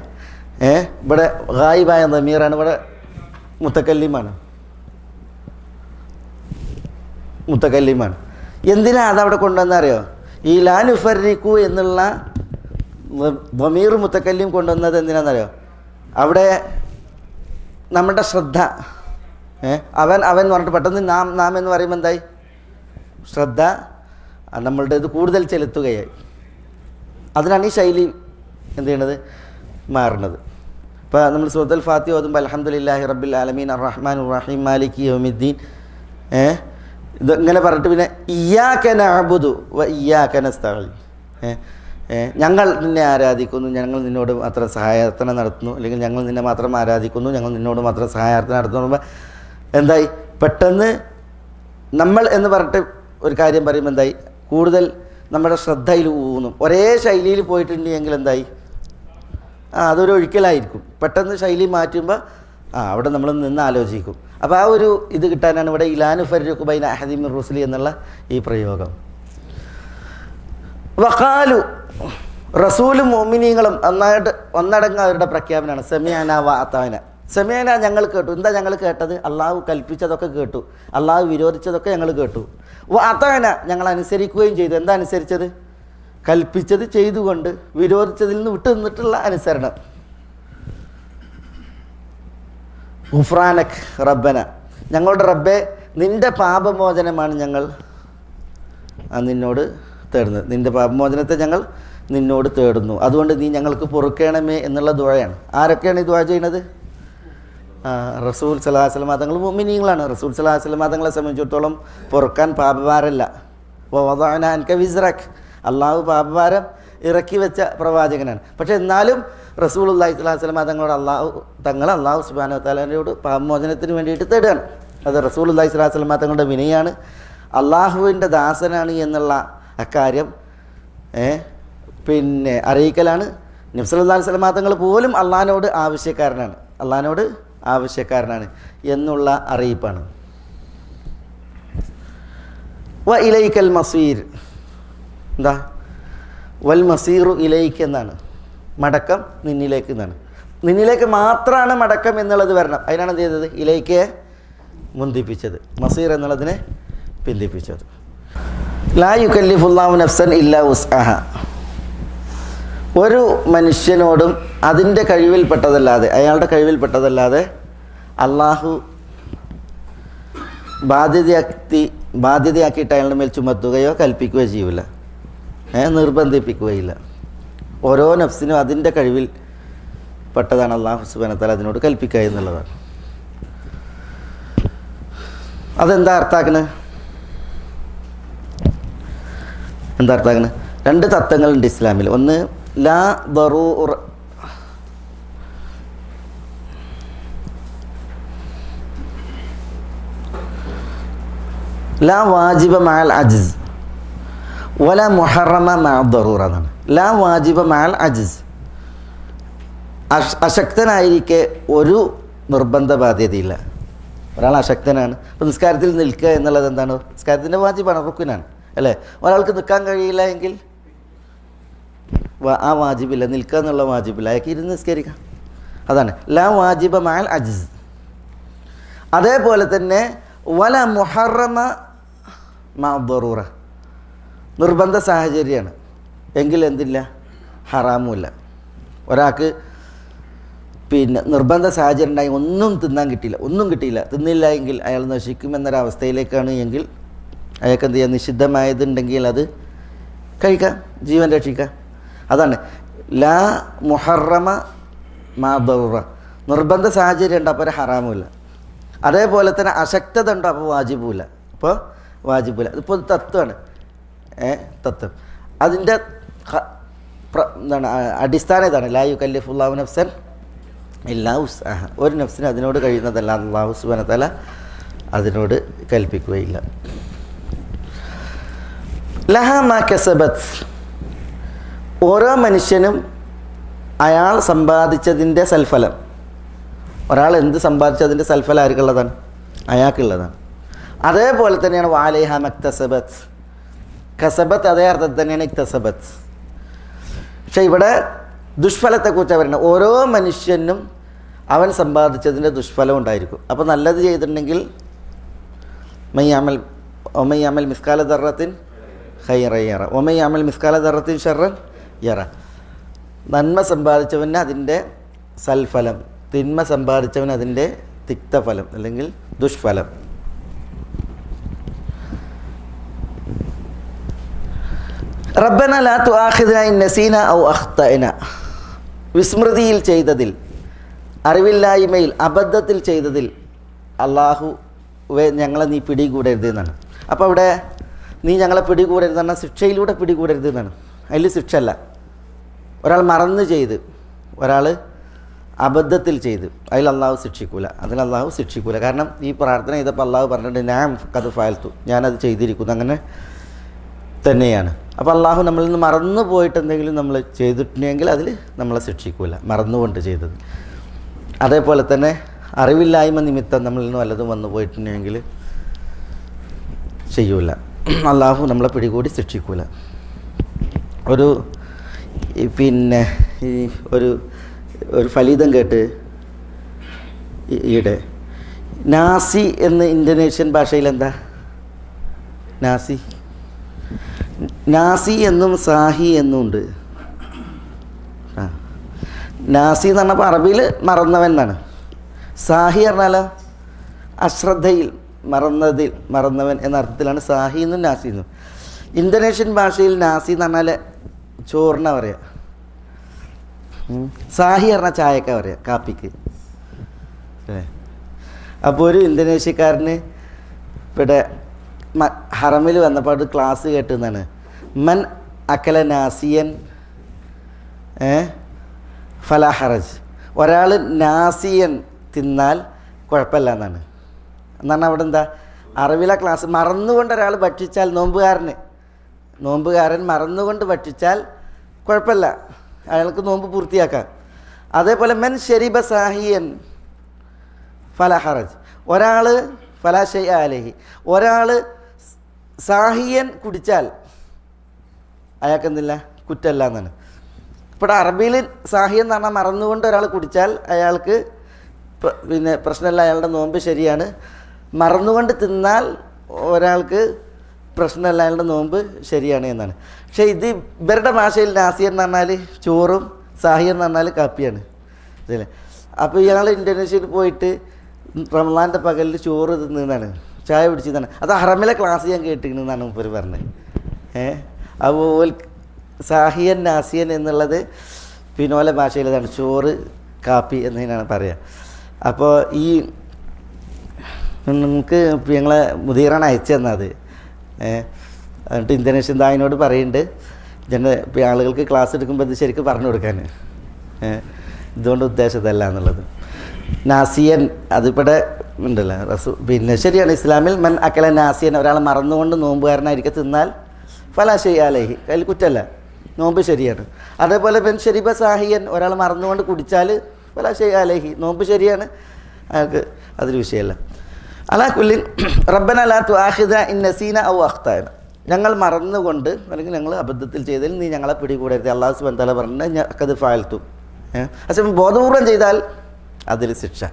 ഇവിടെ ഗായിബായ ദമീറാണ്, ഇവിടെ മുത്തക്കല്ലിമാണ്. എന്തിനാ അതവിടെ കൊണ്ടുവന്നറിയോ? ഈ ലാ നുഫർരിഖു എന്നുള്ള ദമീർ മുത്തക്കല്ലിം കൊണ്ടുവന്നത് എന്തിനാണെന്നറിയോ? അവിടെ നമ്മുടെ ശ്രദ്ധ, അവൻ എന്ന് പറഞ്ഞിട്ട് പെട്ടെന്ന് നാം എന്ന് പറയുമ്പോൾ എന്തായി? ശ്രദ്ധ നമ്മളുടെ ഇത് കൂടുതൽ ചെലുത്തുകയായി. അതിനാണ് ഈ ശൈലി എന്ത് ചെയ്യണത്, മാറുന്നത്. ഇപ്പോൾ നമ്മൾ സൂറത്തുൽ ഫാത്തിഹ ഓതുമ്പോൾ അൽഹംദുലില്ലാഹി റബ്ബിൽ ആലമീൻ അർറഹ്മാനിർ റഹീം മാലികി യൗമിദ്ദീൻ ഇതിങ്ങനെ പറഞ്ഞിട്ട് പിന്നെ ഇയ്യാക നഅ്ബുദു വ ഇയ്യാക നസ്തഈൻ, ഞങ്ങൾ നിന്നെ ആരാധിക്കുന്നു, ഞങ്ങൾ നിന്നോട് മാത്രം സഹായാർത്ഥന നടത്തുന്നു, അല്ലെങ്കിൽ ഞങ്ങൾ നിന്നെ മാത്രം ആരാധിക്കുന്നു, ഞങ്ങൾ നിന്നോട് മാത്രം സഹായാർത്ഥന നടത്തുന്നു. എന്തായി പെട്ടെന്ന് നമ്മൾ എന്ന് പറഞ്ഞിട്ട് ഒരു കാര്യം പറയുമ്പോൾ എന്തായി കൂടുതൽ നമ്മുടെ ശ്രദ്ധയിൽ ഊന്നും. ഒരേ ശൈലിയിൽ പോയിട്ടുണ്ടെങ്കിൽ എന്തായി അതൊരു ഒഴിക്കലായിരിക്കും. പെട്ടെന്ന് ശൈലി മാറ്റുമ്പോൾ അവിടെ നമ്മൾ നിന്ന് ആലോചിക്കും. അപ്പോൾ ആ ഒരു ഇത് കിട്ടാനാണ് ഇവിടെ ഇലാനു ഫർഖു ബൈന അഹദി മിർ റുസുലി എന്നുള്ള ഈ പ്രയോഗം. വഖാലു റസൂലും മുഅ്മിനീങ്ങളും ഒന്നടങ്ക അവരുടെ പ്രഖ്യാപനമാണ് സമിഅനാ വ അതാന. സമിഅനാ ഞങ്ങൾ കേട്ടു. എന്താ ഞങ്ങൾ കേട്ടത്? അള്ളാഹു കൽപ്പിച്ചതൊക്കെ കേട്ടു, അള്ളാഹു വിരോധിച്ചതൊക്കെ ഞങ്ങൾ കേട്ടു. വ അതാന ഞങ്ങൾ അനുസരിക്കുകയും ചെയ്തു. എന്താ അനുസരിച്ചത്? കൽപ്പിച്ചത് ചെയ്തുകൊണ്ട് വിരോധിച്ചതിൽ നിന്ന് വിട്ടു നിന്നിട്ടുള്ള അനുസരണം. ഗുഫ്രാനക് റബ്ബന, ഞങ്ങളുടെ റബ്ബെ നിൻ്റെ പാപമോചനമാണ് ഞങ്ങൾ നിന്നോട് തേടുന്നത്. നിൻ്റെ പാപമോചനത്തെ ഞങ്ങൾ നിന്നോട് തേടുന്നു, അതുകൊണ്ട് നീ ഞങ്ങൾക്ക് പൊറുക്കണമേ എന്നുള്ള ദുആയാണ്. ആരൊക്കെയാണ് ഈ ദുആ ചെയ്യുന്നത്? റസൂൽ സല്ലല്ലാഹു അലൈഹി വസല്ലം തങ്ങൾ മുഅ്മിനീങ്ങളാണ്. റസൂൽ സല്ലല്ലാഹു അലൈഹി വസല്ലം തങ്ങളെ സംബന്ധിച്ചിടത്തോളം പൊറുക്കാൻ പാപഭാരമല്ല. വവദഅനാ അൻക വിസ്റക്, അള്ളാഹു പാപഭാരം ഇറക്കി വെച്ച പ്രവാചകനാണ്. പക്ഷെ എന്നാലും റസൂലുള്ളാഹി സ്വല്ലല്ലാഹു അലൈഹി വസല്ലം തങ്ങളോട് അള്ളാഹു സുബ്ഹാനഹു വ തആലയോട് പാപമോചനത്തിന് വേണ്ടിയിട്ട് തേടുകയാണ്. അത് റസൂലുള്ളാഹി സ്വല്ലല്ലാഹു അലൈഹി വസല്ലം തങ്ങളുടെ വിനയാണ്, അള്ളാഹുവിൻ്റെ ദാസനാണ് എന്നുള്ള അക്കാര്യം പിന്നെ അറിയിക്കലാണ്. നബി സല്ലല്ലാഹു അലൈഹി വസല്ലം തങ്ങൾ പോലും അള്ളാഹിനോട് ആവശ്യക്കാരനാണ് എന്നുള്ള അറിയിപ്പാണ്. വ ഇലൈക്കൽ മസീർ, എന്താ വൽ മസീറു ഇലൈക്ക് എന്നാണ്, മടക്കം നിന്നിലേക്ക് എന്നാണ്. നിന്നിലേക്ക് മാത്രമാണ് മടക്കം എന്നുള്ളത് വരണം. അതിനാണ് എന്ത് ചെയ്തത്? ഇലൈക്കെ മുന്തിപ്പിച്ചത്, മസീർ എന്നുള്ളതിനെ പിന്തിപ്പിച്ചത്. ലാ യുകല്ലിഫുല്ലാഹു നഫ്സൻ ഇല്ലാ വുസ്അഹ, ഒരു മനുഷ്യനോടും അതിൻ്റെ കഴിവിൽപ്പെട്ടതല്ലാതെ, അയാളുടെ കഴിവിൽപ്പെട്ടതല്ലാതെ അള്ളാഹു ബാധ്യതയാക്കിയിട്ട് അയാളുടെ മേൽ ചുമത്തുകയോ കൽപ്പിക്കുകയോ ചെയ്യില്ല, നിർബന്ധിപ്പിക്കുകയില്ല. ഓരോ നഫ്സിനും അതിൻ്റെ കഴിവിൽ പെട്ടതാണ് അള്ളാഹു സുബ്ഹാനഹു വ തആല അതിനോട് കൽപ്പിക്കുക എന്നുള്ളതാണ്. അതെന്താ അർത്ഥാക്കണത്? രണ്ട് തത്വങ്ങളുണ്ട് ഇസ്ലാമിൽ. ഒന്ന് ലാ ദറൂറ, ലാ വാജിബ മഅൽ അജ്സ് വല മുഹറമ മഅ ദറൂറ എന്നാണ്. ലാ വാജിബ മഅൽ അജ്സ്, അശക്തനായിരിക്കെ ഒരു നിർബന്ധ ബാധ്യതയില്ല. ഒരാൾ അശക്തനാണ്, അപ്പോൾ നിസ്കാരത്തിൽ നിൽക്കുക എന്നുള്ളത് എന്താണ്? നിസ്കാരത്തിൻ്റെ വാജിബാണ്, റുക്നാണ് അല്ലേ? ഒരാൾക്ക് നിൽക്കാൻ കഴിയില്ല എങ്കിൽ ആ വാജിബില്ല, നിൽക്കുക എന്നുള്ള വാജിബില്ല, അയാൾക്ക് ഇരുന്ന് നിസ്കരിക്കാം. അതാണ് ലാ വാജിബ മഅൽ അജ്സ്. അതേപോലെ തന്നെ വല മുഹറമ മഅ ദറൂറ, നിർബന്ധ സാഹചര്യമാണ് എങ്കിൽ എന്തില്ല? ഹറാമുമില്ല. ഒരാൾക്ക് പിന്നെ നിർബന്ധ സാഹചര്യം ഉണ്ടായി ഒന്നും കിട്ടിയില്ല, തിന്നില്ല എങ്കിൽ അയാൾ നശിക്കുമെന്നൊരവസ്ഥയിലേക്കാണ് എങ്കിൽ അയാൾക്ക് എന്ത് ചെയ്യുക? നിഷിദ്ധമായതുണ്ടെങ്കിൽ അത് കഴിക്കാം, ജീവൻ രക്ഷിക്കാം. അതാണ് ലാ മുഹറമ മാ ദറൂറ, നിർബന്ധ സാഹചര്യം ഉണ്ട് അപ്പോൾ ഹറാമുമില്ല. അതേപോലെ തന്നെ അശക്തത ഉണ്ട് അപ്പോൾ വാജിബുമില്ല. ഇതിപ്പോൾ തത്വമാണ്, തത്വം. അതിൻ്റെ എന്താണ് അടിസ്ഥാനം ഇതാണ്, ലാ യുകല്ലിഫുല്ലാഹു നഫ്സൻ ഇല്ലാ വുസ്അഹ, ഒരു നഫ്സിന് അതിനോട് കഴിയുന്നതല്ല അല്ലാഹു സുബ്ഹാനഹു വ തആല അതിനോട് കൽപ്പിക്കുകയില്ല. ലഹാ മാ കസബത്ത്, ഓരോ മനുഷ്യനും അയാൾ സമ്പാദിച്ചതിൻ്റെ സൽഫലം, ഒരാൾ എന്ത് സമ്പാദിച്ചതിൻ്റെ സൽഫലം ആർക്കുള്ളതാണ്? അയാൾക്കുള്ളതാണ്. അതേപോലെ തന്നെയാണ് വാലൈഹ മക്തസബത്ത്, കസബത്ത് അതേ അർത്ഥത്തിൽ തന്നെയാണ് ഇക്തസബത്ത്. പക്ഷേ ഇവിടെ ദുഷ്ഫലത്തെക്കുറിച്ചാണ് പറയുന്നത്. ഓരോ മനുഷ്യനും അവൻ സമ്പാദിച്ചതിൻ്റെ ദുഷ്ഫലം ഉണ്ടായിരിക്കും. അപ്പോൾ നല്ലത് ചെയ്തിട്ടുണ്ടെങ്കിൽ ഒമയ്യാമൽ മിസ്കാല ദർറത്തിൻ ഖൈറൻ യറ, ഒമയ്യാമൽ മിസ്കാല ദർറത്തിൻ ഷർറൻ യറ. നന്മ സമ്പാദിച്ചവന് അതിൻ്റെ സൽഫലം, തിന്മ സമ്പാദിച്ചവന് അതിൻ്റെ തിക്തഫലം അല്ലെങ്കിൽ ദുഷ്ഫലം. റബ്ബന ലാ തുആഖിദ്ന ഇൻ നസീന ഔ അഖ്തഅന, വിസ്മൃതിയിൽ ചെയ്തതിൽ, അറിവില്ലായ്മയിൽ, അബദ്ധത്തിൽ ചെയ്തതിൽ അള്ളാഹുവേ ഞങ്ങളെ നീ പിടികൂടരുത് എന്നാണ്. അപ്പോൾ അവിടെ നീ ഞങ്ങളെ പിടികൂടരുത് എന്നാൽ ശിക്ഷയിലൂടെ പിടികൂടരുത് എന്നാണ്. അതിൽ ശിക്ഷ അല്ല. ഒരാൾ മറന്ന് ചെയ്ത്, ഒരാൾ അബദ്ധത്തിൽ ചെയ്ത്, അതിൽ അള്ളാഹു ശിക്ഷിക്കൂല, അതിൽ അള്ളാഹു ശിക്ഷിക്കൂല. കാരണം ഈ പ്രാർത്ഥന ചെയ്തപ്പോൾ അള്ളാഹു പറഞ്ഞിട്ടുണ്ട് ഞാൻ കത് ഫാൽത്തു, ഞാനത് ചെയ്തിരിക്കുന്നു, അങ്ങനെ തന്നെയാണ്. അപ്പോൾ അള്ളാഹു നമ്മളിൽ നിന്ന് മറന്നു പോയിട്ട് എന്തെങ്കിലും നമ്മൾ ചെയ്തിട്ടുണ്ടെങ്കിൽ അതിൽ നമ്മളെ ശിക്ഷിക്കൂല, മറന്നുകൊണ്ട് ചെയ്തത്. അതേപോലെ തന്നെ അറിവില്ലായ്മ നിമിത്തം നമ്മളിൽ നിന്ന് വല്ലതും വന്നു പോയിട്ടുണ്ടെങ്കിൽ ചെയ്യൂല, അള്ളാഹു നമ്മളെ പിടികൂടി ശിക്ഷിക്കൂല. പിന്നെ ഒരു ഫലിതം കേട്ട് ഈയിടെ നാസി എന്ന് ഇന്തോനേഷ്യൻ ഭാഷയിൽ എന്താ നാസി എന്നും സാഹി എന്നും ഉണ്ട്. നാസി എന്ന് പറഞ്ഞപ്പോൾ അറബിയിൽ മറന്നവൻ എന്നാണ്. സാഹി പറഞ്ഞാലോ അശ്രദ്ധയിൽ മറന്നവൻ എന്ന അർത്ഥത്തിലാണ് സാഹി എന്നും നാസി എന്നും. ഇന്തോനേഷ്യൻ ഭാഷയിൽ നാസി എന്ന് പറഞ്ഞാൽ ചോറിനാ പറയുക, സാഹി പറഞ്ഞാൽ ചായക്ക പറയുക, കാപ്പിക്ക്. അപ്പോൾ ഒരു ഇന്തോനേഷ്യക്കാരന് ഇവിടെ ഹറമിൽ വന്നപ്പോൾ അത് ക്ലാസ് കേട്ടുന്നാണ്, മൻ അക്കല നാസിയൻ ഫലാ ഹറജ്, ഒരാൾ നാസിയൻ തിന്നാൽ കുഴപ്പമില്ല എന്നാണ്. എന്നാണ് അവിടെ എന്താ അറിവിലെ ക്ലാസ്. മറന്നുകൊണ്ട് ഒരാൾ ഭക്ഷിച്ചാൽ, നോമ്പുകാരൻ മറന്നുകൊണ്ട് ഭക്ഷിച്ചാൽ കുഴപ്പമില്ല, അയാൾക്ക് നോമ്പ് പൂർത്തിയാക്കാം. അതേപോലെ മെൻ ഷരിബ സാഹിയൻ ഫലാ ഹറജ്, ഒരാൾ ഫലാ ഷൈഅ അലൈഹി, ഒരാൾ സാഹിയൻ കുടിച്ചാൽ അയാൾക്ക് എന്തില്ല, കുറ്റമല്ല എന്നാണ്. ഇപ്പോൾ അറബിയിൽ സാഹിയൻ എന്ന് പറഞ്ഞാൽ മറന്നുകൊണ്ട് ഒരാൾ കുടിച്ചാൽ അയാൾക്ക് പിന്നെ പ്രശ്നമല്ല, അയാളുടെ നോമ്പ് ശരിയാണ്. മറന്നുകൊണ്ട് തിന്നാൽ ഒരാൾക്ക് പ്രശ്നമല്ല, അയാളുടെ നോമ്പ് ശരിയാണ് എന്നാണ്. പക്ഷേ ഇത് ഇവരുടെ ഭാഷയിൽ നാസിയൻ എന്ന് പറഞ്ഞാൽ ചോറും സാഹിയൻ എന്ന് പറഞ്ഞാൽ കാപ്പിയാണ്, അതല്ലേ. അപ്പോൾ ഇയാൾ ഇന്തോനേഷ്യയിൽ പോയിട്ട് റമളാൻ്റെ പകലിൽ ചോറ് തിന്നതാണ്, ചായ പിടിച്ചതാണ്. അത് ഹറമിലെ ക്ലാസ് ഞാൻ കേട്ടിരിക്കുന്നതാണ് മുമ്പ് പറഞ്ഞത്. അപ്പോൾ സാഹിയൻ നാസിയൻ എന്നുള്ളത് പിന്നോല ഭാഷയിലതാണ്, ചോറ് കാപ്പി എന്നതിനാണ് പറയുക. അപ്പോൾ ഈ നമുക്ക് ഞങ്ങളെ മുദീറാണ് അയച്ചു തന്നത്. എന്നിട്ട് ഇന്തോനേഷ്യൻ ദായിനോട് പറയുന്നുണ്ട്, ആളുകൾക്ക് ക്ലാസ് എടുക്കുമ്പോൾ ഇത് ശരിക്കും പറഞ്ഞു കൊടുക്കാൻ, ഇതുകൊണ്ട് ഉദ്ദേശിച്ചതല്ല എന്നുള്ളത്. നാസിയൻ അതിവിടെ ഉണ്ടല്ലോ പിന്നെ ശരിയാണ്. ഇസ്ലാമിൽ മൻ അക്കല നാസിയൻ, ഒരാൾ മറന്നുകൊണ്ട് നോമ്പുകാരനായിരിക്കും തിന്നാൽ ഫലാ ഷൈഅ അലൈഹി, അതിൽ കുറ്റമല്ല, നോമ്പ് ശരിയാണ്. അതേപോലെ ബൻ ഷരിബ സാഹിയൻ, ഒരാൾ മറന്നുകൊണ്ട് കുടിച്ചാൽ ഫലാ ഷൈഅ അലൈഹി, നോമ്പ് ശരിയാണ്, അയാൾക്ക് അതൊരു വിഷയമല്ല. അലാ കുല്ലിൻ റബ്ബന ലാ തുആഖിദ്ന ഇൻ നസീന ഔ അഖ്തഅന, ഞങ്ങൾ മറന്നുകൊണ്ട് അല്ലെങ്കിൽ ഞങ്ങൾ അബദ്ധത്തിൽ ചെയ്തതിൽ നീ ഞങ്ങളെ പിടികൂടരുത്. അല്ലാഹു സുബ്ഹാനഹു വ തആല പറഞ്ഞിട്ട് ഖദ് ഫഅൽതു, പക്ഷേ ബോധപൂർവം ചെയ്താൽ അതിൽ ശിക്ഷ,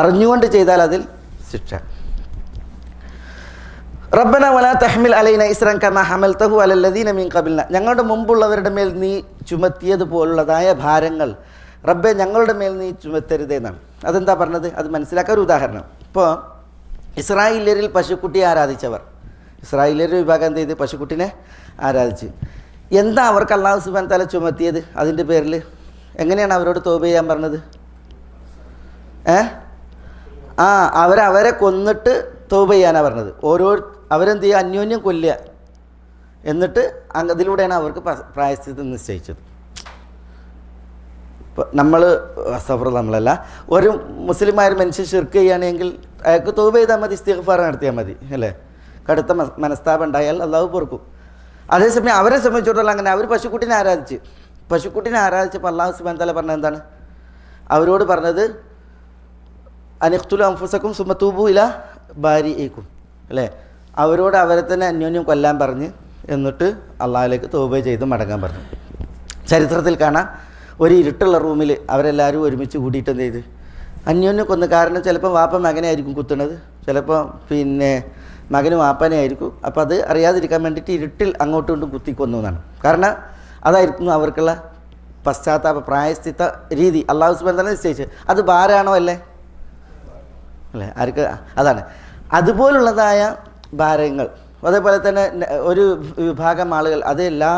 അറിഞ്ഞുകൊണ്ട് ചെയ്താൽ അതിൽ ശിക്ഷ. റബ്ബന വലാ തഹ്മിൽ അലൈന ഇസ്റൻ കമാ ഹമൽതഹു അലല്ലദീന മിൻ ഖബൽന, ഞങ്ങളുടെ മുമ്പുള്ളവരുടെ മേൽ നീ ചുമത്തിയതുപോലുള്ളതായ ഭാരങ്ങൾ റബ്ബെ ഞങ്ങളുടെ മേൽ നീ ചുമത്തരുതെന്നാണ്. അതെന്താ പറഞ്ഞത്? അത് മനസ്സിലാക്കാൻ ഒരു ഉദാഹരണം. ഇപ്പോൾ ഇസ്രായേല്യരിൽ പശുക്കുട്ടിയെ ആരാധിച്ചവർ, ഇസ്രായേല്യരുടെ വിഭാഗം എന്ത് ചെയ്ത്? പശുക്കുട്ടിനെ ആരാധിച്ച്. എന്താ അവർക്ക് അല്ലാഹു സുബ്ഹാനഹു വ തആല ചുമത്തിയത്? അതിൻ്റെ പേരിൽ എങ്ങനെയാണ് അവരോട് തൗബ ചെയ്യാൻ പറഞ്ഞത്? അവരെ കൊന്നിട്ട് തൗബ ചെയ്യാനാണ് പറഞ്ഞത്. അവരെന്ത് ചെയ്യുക? അന്യോന്യം കൊല്ലുക. എന്നിട്ട് അതിലൂടെയാണ് അവർക്ക് പ്രായശ്ചിത്തം നിശ്ചയിച്ചത്. ഇപ്പോൾ നമ്മളല്ല, ഒരു മുസ്ലിമായ മനുഷ്യൻ ശിർക്ക് ചെയ്യുകയാണെങ്കിൽ അയാൾക്ക് തൗബ ചെയ്താൽ മതി, ഇസ്തിഗ്ഫാർ നടത്തിയാൽ മതി, അല്ലേ? കടുത്ത മനസ്താപം ഉണ്ടായാൽ അള്ളാഹു പൊറുക്കും. അതേസമയം അവരെ സംബന്ധിച്ചിടത്തോളം അങ്ങനെ അവർ പശുക്കുട്ടിനെ ആരാധിച്ചപ്പോൾ അല്ലാഹു സുബ്ഹാനഹു വ തആല പറഞ്ഞത് എന്താണ്? അവരോട് പറഞ്ഞത് അനിഖ്തുലു അൻഫുസക്കും സുമ്മ തൂബു ഇലാ ബാരിഇക്കും, അല്ലേ? അവരോട് അവരെ തന്നെ അന്യോന്യം കൊല്ലാൻ പറഞ്ഞ് എന്നിട്ട് അള്ളാഹിലേക്ക് തൗബ ചെയ്ത് മടങ്ങാൻ പറഞ്ഞു. ചരിത്രത്തിൽ കാണാം, ഒരു ഇരുട്ടുള്ള റൂമിൽ അവരെല്ലാവരും ഒരുമിച്ച് കൂടിയിട്ട് എന്ത് ചെയ്ത് അന്യോന്യം കൊന്നു. കാരണം ചിലപ്പോൾ വാപ്പ മകനെ ആയിരിക്കും കുത്തുന്നത്, ചിലപ്പോൾ പിന്നെ മകന് വാപ്പനെ ആയിരിക്കും. അപ്പോൾ അത് അറിയാതിരിക്കാൻ വേണ്ടിയിട്ട് ഇരുട്ടിൽ അങ്ങോട്ടും ഇങ്ങോട്ടും കുത്തിക്കൊന്നു എന്നാണ്. കാരണം അതായിരുന്നു അവർക്കുള്ള പശ്ചാത്താപ പ്രായശ്ചിത്ത രീതി അല്ലാഹു സുബ്ഹാനഹു വ തആല നിശ്ചയിച്ചത്. അത് ഭാരമാണോ? അല്ലേ? ആർക്ക്? അതാണ്. അതുപോലുള്ളതായ ഭാരങ്ങൾ അതേപോലെ തന്നെ ഒരു വിഭാഗം ആളുകൾ, അത് എല്ലാ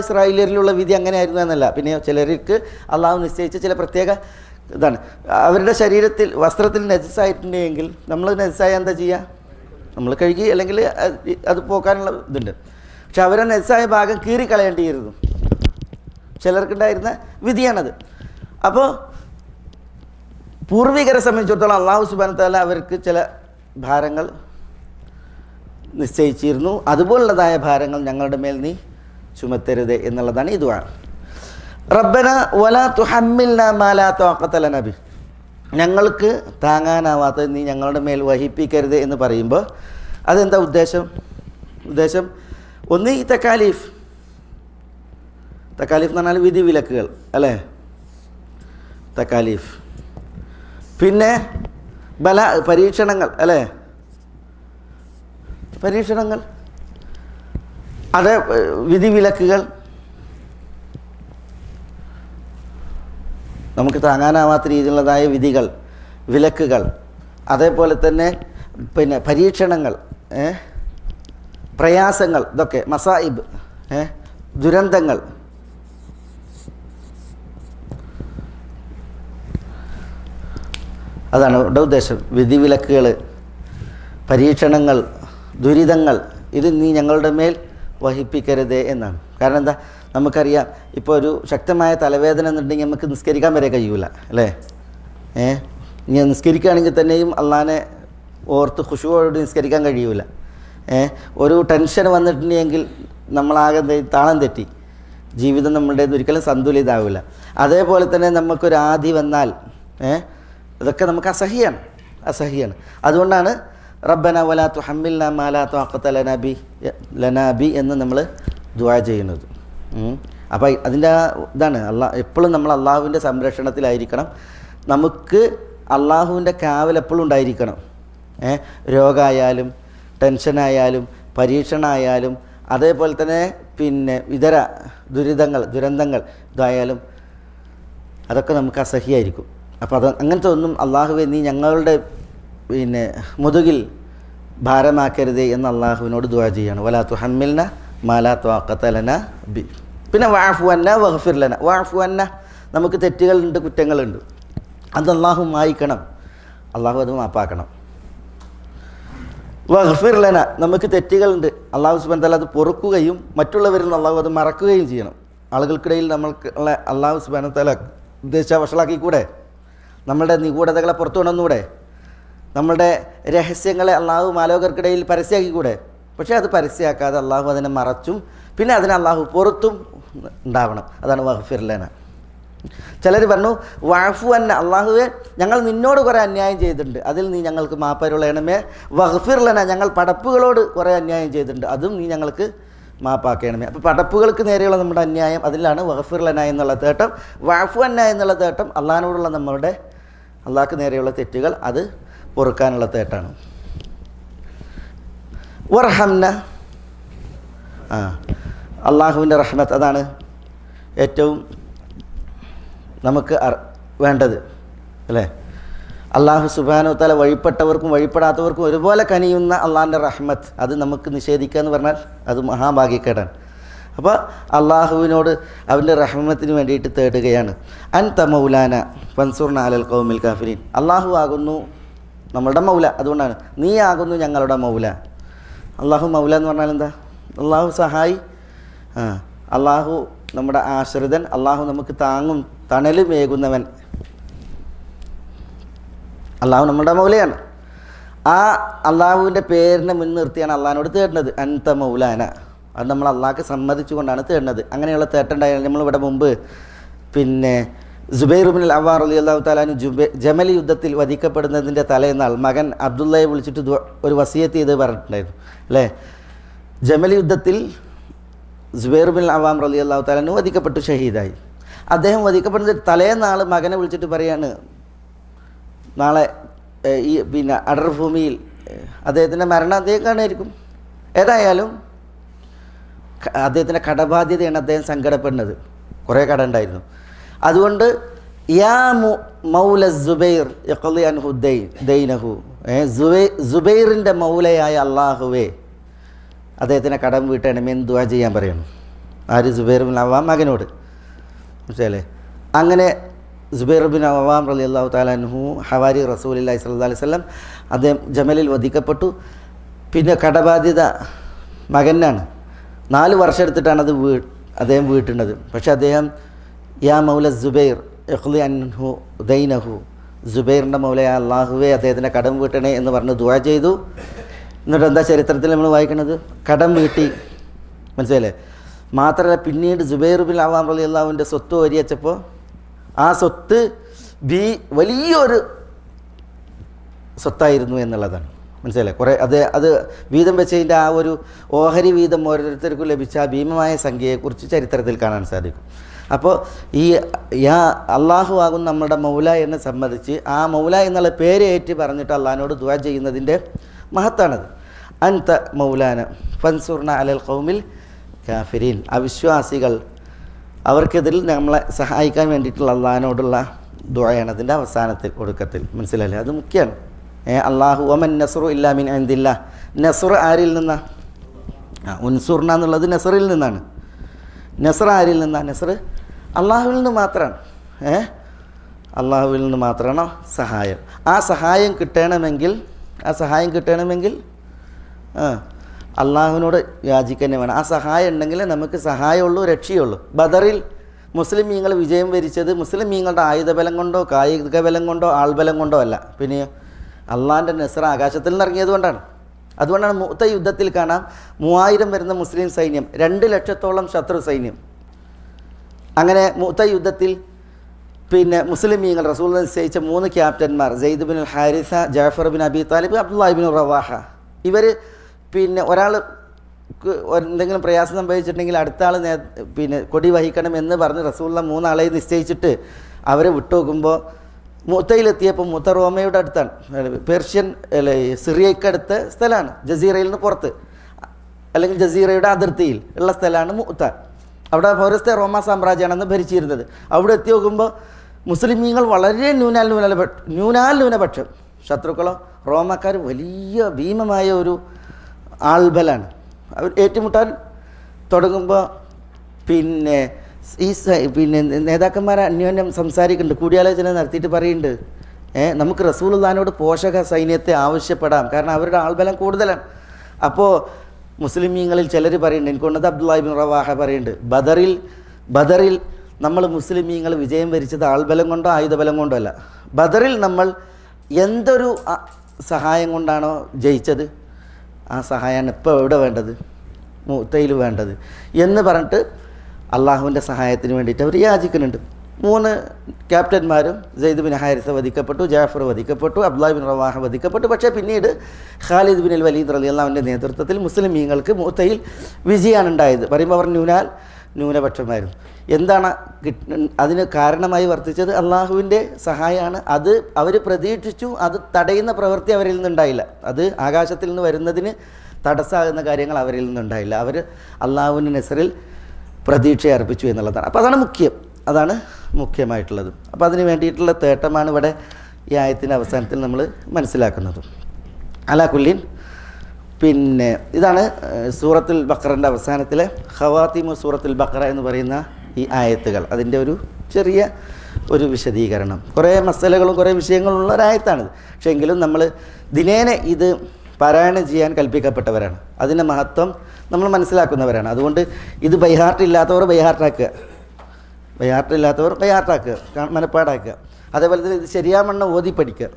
ഇസ്രായേലിലുള്ള വിധി അങ്ങനെയായിരുന്നു എന്നല്ല, പിന്നെ ചിലർക്ക് അള്ളാഹു നിശ്ചയിച്ച ചില പ്രത്യേക ഇതാണ്. അവരുടെ ശരീരത്തിൽ വസ്ത്രത്തിൽ നജസായിട്ടുണ്ടെങ്കിൽ നമ്മൾ നജസായ എന്താ ചെയ്യുക? നമ്മൾ കഴുകി അല്ലെങ്കിൽ അത് പോക്കാനുള്ള ഇതുണ്ട്. പക്ഷെ അവരെ നജസായ ഭാഗം കീറിക്കളയേണ്ടിയിരുന്നു. ചിലർക്കുണ്ടായിരുന്ന വിധിയാണത്. അപ്പോൾ പൂർവികരെ സംബന്ധിച്ചിടത്തോളം അള്ളാഹു സുബ്ഹാനഹു വ തആല അവർക്ക് ചില ഭാരങ്ങൾ നിശ്ചയിച്ചിരുന്നു. അതുപോലുള്ളതായ ഭാരങ്ങൾ ഞങ്ങളുടെ മേൽ നീ ചുമത്തരുത് എന്നുള്ളതാണ് ഈ ദുആ. റബ്ബന വലാ തുഹമ്മിൽനാ മാ ലാ ത്വാഖത ലനാ ബിഹി, ഞങ്ങൾക്ക് താങ്ങാനാവാത്തത് നീ ഞങ്ങളുടെ മേൽ വഹിപ്പിക്കരുത് എന്ന് പറയുമ്പോൾ അതെന്താ ഉദ്ദേശം? ഒന്ന് ഈ തക്കാലീഫ് എന്ന് പറഞ്ഞാൽ വിധി വിലക്കുകൾ അല്ലേ, തക്കാലീഫ്. പിന്നെ പരീക്ഷണങ്ങൾ അല്ലേ, പരീക്ഷണങ്ങൾ, അത് വിധി വിലക്കുകൾ, നമുക്ക് താങ്ങാനാവാത്ത രീതിയിലുള്ളതായ വിധികൾ, വിലക്കുകൾ, അതേപോലെ തന്നെ പിന്നെ പരീക്ഷണങ്ങൾ, പ്രയാസങ്ങൾ, ഇതൊക്കെ മസായിബ്, ദുരന്തങ്ങൾ. അതാണ് ഇവിടെ ഉദ്ദേശം. വിധി വിലക്കുകൾ, പരീക്ഷണങ്ങൾ, ദുരിതങ്ങൾ, ഇത് നീ ഞങ്ങളുടെ മേൽ വഹിപ്പിക്കരുതേ എന്നാണ്. കാരണം എന്താ, നമുക്കറിയാം ഇപ്പോൾ ഒരു ശക്തമായ തലവേദന എന്നുണ്ടെങ്കിൽ നമുക്ക് നിസ്കരിക്കാൻ വരെ കഴിയൂല അല്ലേ. ഇനി നിസ്കരിക്കുകയാണെങ്കിൽ തന്നെയും അള്ളാനെ ഓർത്ത് ഖുശൂഅോടെ നിസ്കരിക്കാൻ കഴിയൂല. ഒരു ടെൻഷൻ വന്നിട്ടുണ്ടെങ്കിൽ നമ്മളാകെ താളം തെറ്റി, ജീവിതം നമ്മളുടേത് ഒരിക്കലും സന്തുലിതാവില്ല. അതേപോലെ തന്നെ നമുക്കൊരു ആദി വന്നാൽ ഇതൊക്കെ നമുക്ക് അസഹ്യാണ്. അതുകൊണ്ടാണ് റബ്ബന വലാ തുഹമ്മിൽനാ മാ ലാ ത്വാഖത ലനാ ബി എന്ന് നമ്മൾ ദുആ ചെയ്യുന്നത്. അപ്പോൾ അതിൻ്റെ ഇതാണ് എപ്പോഴും നമ്മൾ അള്ളാഹുവിൻ്റെ സംരക്ഷണത്തിലായിരിക്കണം. നമുക്ക് അള്ളാഹുവിൻ്റെ കാവൽ എപ്പോഴും ഉണ്ടായിരിക്കണം. രോഗമായാലും ടെൻഷനായാലും പരീക്ഷണമായാലും അതേപോലെ തന്നെ പിന്നെ ഇതര ദുരന്തങ്ങൾ ഇതായാലും അതൊക്കെ നമുക്ക് അസഹ്യമായിരിക്കും. അപ്പോൾ അങ്ങനത്തെ ഒന്നും അള്ളാഹുവെ നീ ഞങ്ങളുടെ പിന്നെ മുതുകിൽ ഭാരമാക്കരുതേ എന്ന് അള്ളാഹുവിനോട് ദുആ ചെയ്യാണ്. വലാ തുഹമ്മിൽനാ മാ ലാ ത്വാഖത ലനാ ബി. പിന്നെ വഅഫു അന്നാ വഗ്ഫിർ ലനാ. വഅഫു അന്നാ, നമുക്ക് തെറ്റുകളുണ്ട്, കുറ്റങ്ങളുണ്ട്, അത് അള്ളാഹു മായ്ക്കണം, അള്ളാഹു അത് മാപ്പാക്കണം. വഗ്ഫിർ ലനാ, നമുക്ക് തെറ്റുകളുണ്ട്, അള്ളാഹു സുബ്ഹാനഹു വ തആല അത് പൊറുക്കുകയും മറ്റുള്ളവരിൽ നിന്ന് അള്ളാഹു അത് മറക്കുകയും ചെയ്യണം. ആളുകൾക്കിടയിൽ നമ്മൾക്ക് അള്ളാഹു സുബ്ഹാനഹു വ തആല ഉദ്ദേശിച്ച വഷളാക്കിക്കൂടെ? നമ്മളുടെ നിഗൂഢതകളെ പുറത്തു കൊണ്ടുവന്നൂടെ? നമ്മളുടെ രഹസ്യങ്ങളെ അള്ളാഹു മാലോകർക്കിടയിൽ പരസ്യമാക്കിക്കൂടെ? പക്ഷേ അത് പരസ്യമാക്കാതെ അള്ളാഹു അതിനെ മറച്ചും പിന്നെ അതിനെ അള്ളാഹു പുറത്തും ഉണ്ടാവണം. അതാണ് വഗ്ഫിർ ലനാ. ചിലർ പറഞ്ഞു വഅഫു അന്ന, അള്ളാഹുവെ ഞങ്ങൾ നിന്നോട് കുറേ അന്യായം ചെയ്തിട്ടുണ്ട്, അതിൽ നീ ഞങ്ങൾക്ക് മാപ്പരുളയണമേ. വഗ്ഫിർ ലനാ, ഞങ്ങൾ പടപ്പുകളോട് കുറേ അന്യായം ചെയ്തിട്ടുണ്ട്, അതും നീ ഞങ്ങൾക്ക് മാപ്പാക്കണമേ. അപ്പോൾ പടപ്പുകൾക്ക് നേരെയുള്ള നമ്മുടെ അന്യായം, അതിലാണ് വഗ്ഫിർ ലനാ എന്നുള്ള തേട്ടം. വഅഫു അന്ന എന്നുള്ള തേട്ടം അള്ളാഹിനോടുള്ള നമ്മളുടെ അള്ളാഹ്ക്ക് നേരെയുള്ള തെറ്റുകൾ അത് പൊറുക്കാനുള്ള തേട്ടാണ്. വർഹംന, അള്ളാഹുവിൻ്റെ റഹ്മത്ത്, അതാണ് ഏറ്റവും നമുക്ക് വേണ്ടത് അല്ലേ. അള്ളാഹു സുബ്ഹാനഹു വ തആല വഴിപ്പെട്ടവർക്കും വഴിപ്പെടാത്തവർക്കും ഒരുപോലെ കനിയുന്ന അള്ളാഹിൻ്റെ റഹ്മത്ത്, അത് നമുക്ക് നിഷേധിക്കുക എന്ന് പറഞ്ഞാൽ അത് മഹാഭാഗ്യക്കേടാണ്. അപ്പോൾ അള്ളാഹുവിനോട് അവൻ്റെ റഹ്മത്തിന് വേണ്ടിയിട്ട് തേടുകയാണ്. അൻത മൗലാന ഫൻസുർന അലൽ ഖൗമിൽ കാഫിരീൻ. അള്ളാഹു ആകുന്നു നമ്മളുടെ മൗല, അതുകൊണ്ടാണ് നീ ആകുന്നു ഞങ്ങളുടെ മൗല. അള്ളാഹു മൗല എന്ന് പറഞ്ഞാൽ എന്താ? അള്ളാഹു സഹായി, അള്ളാഹു നമ്മുടെ ആശ്രിതൻ, അള്ളാഹു നമുക്ക് താങ്ങും തണലുമേകുന്നവൻ, അള്ളാഹു നമ്മുടെ മൗലയാണ്. ആ അള്ളാഹുവിൻ്റെ പേരിനെ മുൻനിർത്തിയാണ് അള്ളാഹിനോട് തേടുന്നത്. അൻത മൗലാന, അത് നമ്മൾ അള്ളാഹ്ക്ക് സമ്മതിച്ചുകൊണ്ടാണ് തേടുന്നത്. അങ്ങനെയുള്ള തേട്ടുണ്ടായാലും നമ്മളിവിടെ മുമ്പ് പിന്നെ സുബൈർ ഇബ്നുൽ അവ്വാം റളിയല്ലാഹു തആല അൻഹു ജമൽ യുദ്ധത്തിൽ വധിക്കപ്പെടുന്നതിൻ്റെ തലേന്നാൾ മകൻ അബ്ദുള്ളയെ വിളിച്ചിട്ട് ഒരു വസിയത്ത് ചെയ്ത് പറഞ്ഞിട്ടുണ്ടായിരുന്നു അല്ലേ. ജമൽ യുദ്ധത്തിൽ സുബൈർ ഇബ്നുൽ അവ്വാം റളിയല്ലാഹു തആല അൻഹു വധിക്കപ്പെട്ടു, ഷഹീദായി. അദ്ദേഹം വധിക്കപ്പെടുന്ന തലേന്നാൾ മകനെ വിളിച്ചിട്ട് പറയാണ്, നാളെ ഈ പിന്നെ അടർഭൂമിയിൽ അദ്ദേഹത്തിൻ്റെ മരണം അദ്ദേഹം കാണുമായിരിക്കും. ഏതായാലും അദ്ദേഹത്തിൻ്റെ കടബാധ്യതയാണ് അദ്ദേഹം സങ്കടപ്പെടുന്നത്, കുറേ കട ഉണ്ടായിരുന്നു. അതുകൊണ്ട് യാ മൗല സുബൈർ യഖ്ളി അൻഹു ദൈനഹു, സുബൈറിൻ്റെ മൗലയായ അള്ളാഹുവേ അദ്ദേഹത്തിനെ കടം വീട്ടണമെന്ന് ദുആ ചെയ്യാൻ പറയണം. ആര്? സുബൈർ ബിൻ അവ്വാം മകനോട്. മനസ്സിലല്ലേ? അങ്ങനെ സുബൈർ ബിൻ അവ്വാം റളിയല്ലാഹു തആല അൻഹു ഹവാരി റസൂലുള്ളാഹി സ്വല്ലല്ലാഹു അലൈഹി വസല്ലം അദ്ദേഹം ജമലിൽ വധിക്കപ്പെട്ടു. പിന്നെ കടബാധ്യത മകനാണ്. 4 വർഷം എടുത്തിട്ടാണ് അത് അദ്ദേഹം വീട്ടുന്നത്. പക്ഷെ അദ്ദേഹം യാ മൗല സുബൈർ ഇഖ്ലി അൻഹു ദൈനഹു, സുബൈറിൻ്റെ മൗലയ അള്ളാഹുവേ അദ്ദേഹത്തിൻ്റെ കടം വീട്ടണേ എന്ന് പറഞ്ഞ് ദുആ ചെയ്തു. എന്നിട്ട് എന്താ ചരിത്രത്തിൽ നമ്മൾ വായിക്കുന്നത്? കടം വീട്ടി. മനസ്സിലല്ലേ? മാത്രമല്ല പിന്നീട് സുബൈർ ബിൻ അവ്വാം റളിയല്ലാഹുവിൻ്റെ സ്വത്ത് ഓരിയച്ചപ്പോൾ ആ സ്വത്ത് വലിയൊരു സ്വത്തായിരുന്നു എന്നുള്ളതാണ്. മനസ്സിലായില്ലേ? കുറേ അത് വീതം വെച്ചതിൻ്റെ ആ ഒരു ഓഹരി വീതം ഓരോരുത്തർക്കും ലഭിച്ച ആ ഭീമമായ സംഖ്യയെക്കുറിച്ച് ചരിത്രത്തിൽ കാണാൻ സാധിക്കും. അപ്പോൾ ഈ അള്ളാഹു ആകും നമ്മുടെ മൗല എന്നെ സംബന്ധിച്ച് ആ മൗല എന്നുള്ള പേര് ഏറ്റ് പറഞ്ഞിട്ട് അള്ളാഹിനോട് ദുആ ചെയ്യുന്നതിൻ്റെ മഹത്താണത്. അൻത മൗലാന ഫൻസുർന അലൽ ഖൗമിൽ കാഫിരീൻ, അവിശ്വാസികൾ അവർക്കെതിരിൽ നമ്മളെ സഹായിക്കാൻ വേണ്ടിയിട്ടുള്ള അള്ളാഹിനോടുള്ള ദുആയാണ് അതിൻ്റെ അവസാനത്തിൽ ഒടുക്കത്തിൽ. മനസ്സിലല്ലേ? അത് മുഖ്യമാണ്. അള്ളാഹു വമൻ നസ്റു ഇല്ലാ മിൻ ഇൻദില്ലാഹ്, നസ്ർ ആരിൽ നിന്നാ? ഉൻസുർന എന്നുള്ളത് നസ്റിൽ നിന്നാണ്. നസ്ർ ആരിൽ നിന്നാ? നസ്ർ അള്ളാഹുവിൽ നിന്ന് മാത്രമാണ്. അള്ളാഹുവിൽ നിന്ന് മാത്രമാണ് സഹായം. ആ സഹായം കിട്ടണമെങ്കിൽ അള്ളാഹുവിനോട് യാചിക്കന്നെ വേണം. ആ സഹായം ഉണ്ടെങ്കിൽ നമുക്ക് സഹായമുള്ളൂ, രക്ഷയുള്ളൂ. ബദറിൽ മുസ്ലിമീങ്ങൾ വിജയം വരിച്ചത് മുസ്ലിമീങ്ങളുടെ ആയുധബലം കൊണ്ടോ കായിക ബലം കൊണ്ടോ ആൾബലം കൊണ്ടോ അല്ല, പിന്നെ അള്ളാഹിൻ്റെ നസ്ർ ആകാശത്തിൽ നിന്ന് ഇറങ്ങിയത് കൊണ്ടാണ്. അതുകൊണ്ടാണ് മുഅ്ത യുദ്ധത്തിൽ കാണാം 3000 വരുന്ന മുസ്ലിം സൈന്യം, 2 ലക്ഷത്തോളം ശത്രു സൈന്യം. അങ്ങനെ മുഅ്ത യുദ്ധത്തിൽ പിന്നെ മുസ്ലിമീങ്ങൾ റസൂൽ നിശ്ചയിച്ച 3 ക്യാപ്റ്റന്മാർ Zaid bin Haritha, Jafar bin Abi Talib, Abdullahi bin Rawaha, ഇവർ പിന്നെ ഒരാൾ എന്തെങ്കിലും പ്രയാസം സംഭവിച്ചിട്ടുണ്ടെങ്കിൽ അടുത്ത ആൾ പിന്നെ കൊടി വഹിക്കണം എന്ന് പറഞ്ഞ് റസൂലുള്ള 3 ആളെ നിശ്ചയിച്ചിട്ട് അവരെ വിട്ടുനോക്കുമ്പോൾ മുത്തയിലെത്തിയപ്പോൾ മുത്ത റോമയുടെ അടുത്താണ്, പേർഷ്യൻ സിറിയക്കടുത്ത സ്ഥലമാണ്, ജസീറയിൽ നിന്ന് പുറത്ത് അല്ലെങ്കിൽ ജസീറയുടെ അതിർത്തിയിൽ ഉള്ള സ്ഥലമാണ് മുത്ത. അവിടെ പൗരസ്ത്യ റോമ സാമ്രാജ്യമാണെന്ന് ഭരിച്ചിരുന്നത്. അവിടെ എത്തി നോക്കുമ്പോൾ മുസ്ലിമീങ്ങൾ വളരെ ന്യൂനാൽന്യൂനപക്ഷം, ശത്രുക്കളോ റോമക്കാർ വലിയ ഭീമമായ ഒരു ആൾബലാണ്. അവർ ഏറ്റുമുട്ടാൻ തുടങ്ങുമ്പോൾ പിന്നെ നേതാക്കന്മാർ അന്യോന്യം സംസാരിക്കുന്നുണ്ട്, കൂടിയാലോചന നടത്തിയിട്ട് പറയുന്നുണ്ട്, നമുക്ക് റസൂലുള്ളാഹിനോട് പോഷക സൈന്യത്തെ ആവശ്യപ്പെടാം, കാരണം അവരുടെ ആൾബലം കൂടുതലാണ്. അപ്പോൾ മുസ്ലിമീങ്ങളിൽ ചിലർ പറയുന്നുണ്ട്, എനിക്കൊണ്ടത് അബ്ദുല്ലാഹി ബിൻ റവാഹ പറയുന്നുണ്ട്, ബദറിൽ നമ്മൾ മുസ്ലിമീങ്ങൾ വിജയം വരിച്ചത് ആൾബലം കൊണ്ടോ ആയുധബലം കൊണ്ടോ അല്ല, ബദറിൽ നമ്മൾ എന്തൊരു സഹായം കൊണ്ടാണോ ജയിച്ചത് ആ സഹായമാണ് ഇപ്പോൾ എവിടെ വേണ്ടത്, മുഅ്തയിൽ വേണ്ടത് എന്ന് പറഞ്ഞിട്ട് അള്ളാഹുവിൻ്റെ സഹായത്തിന് വേണ്ടിയിട്ട് അവർ യാചിക്കുന്നുണ്ട്. 3 ക്യാപ്റ്റന്മാരും സെയ്ദ് ബിൻ ഹാരിസ വധിക്കപ്പെട്ടു, ജാഫർ വധിക്കപ്പെട്ടു, അബ്ദുല്ലാഹി ബിൻ റവാഹ വധിക്കപ്പെട്ടു. പക്ഷേ പിന്നീട് ഖാലിദ് ബിൻ വലീദ് റളിയല്ലാഹുവിൻ്റെ നേതൃത്വത്തിൽ മുസ്ലിമീങ്ങൾക്ക് മുഅ്തയിൽ വിജയമാണ് ഉണ്ടായത്. പറയുമ്പോൾ അവർ ന്യൂനപക്ഷമായിരുന്നു. എന്താണ് അതിന് കാരണമായി വർത്തിച്ചത്? അള്ളാഹുവിൻ്റെ സഹായമാണ്. അത് അവർ പ്രതീക്ഷിച്ചു, അത് തടയുന്ന പ്രവൃത്തി അവരിൽ നിന്നുണ്ടായില്ല. അത് ആകാശത്തിൽ നിന്ന് വരുന്നതിന് തടസ്സമാകുന്ന കാര്യങ്ങൾ അവരിൽ നിന്നുണ്ടായില്ല. അവർ അള്ളാഹുവിൻ്റെ നസ്റിൽ പ്രതീക്ഷ അർപ്പിച്ചു എന്നുള്ളതാണ്. അപ്പോൾ അതാണ് മുഖ്യമായിട്ടുള്ളത്. അപ്പോൾ അതിന് വേണ്ടിയിട്ടുള്ള തേട്ടമാണ് ഇവിടെ ഈ ആയത്തിൻ്റെ അവസാനത്തിൽ നമ്മൾ മനസ്സിലാക്കുന്നത്. അലാ കുല്ലിൻ, പിന്നെ ഇതാണ് സൂറത്തുൽ ബഖറൻ്റെ അവസാനത്തിലെ ഖവാത്തിമു സൂറത്തുൽ ബഖറ എന്ന് പറയുന്ന ഈ ആയത്തുകൾ. അതിൻ്റെ ഒരു ചെറിയ ഒരു വിശദീകരണം, കുറേ മസലകളും കുറേ വിഷയങ്ങളും ഉള്ള ഒരായത്താണിത്. പക്ഷേ എങ്കിലും നമ്മൾ ദിനേന ഇത് പാരായണം ചെയ്യാൻ കൽപ്പിക്കപ്പെട്ടവരാണ്, അതിൻ്റെ മഹത്വം നമ്മൾ മനസ്സിലാക്കുന്നവരാണ്. അതുകൊണ്ട് ഇത് ബൈഹാർട്ടില്ലാത്തവർ ബൈഹാർട്ടാക്കുക, മനപ്പാടാക്കുക. അതേപോലെ തന്നെ ഇത് ശരിയാമണ്ണം ഓതി പഠിക്കുക,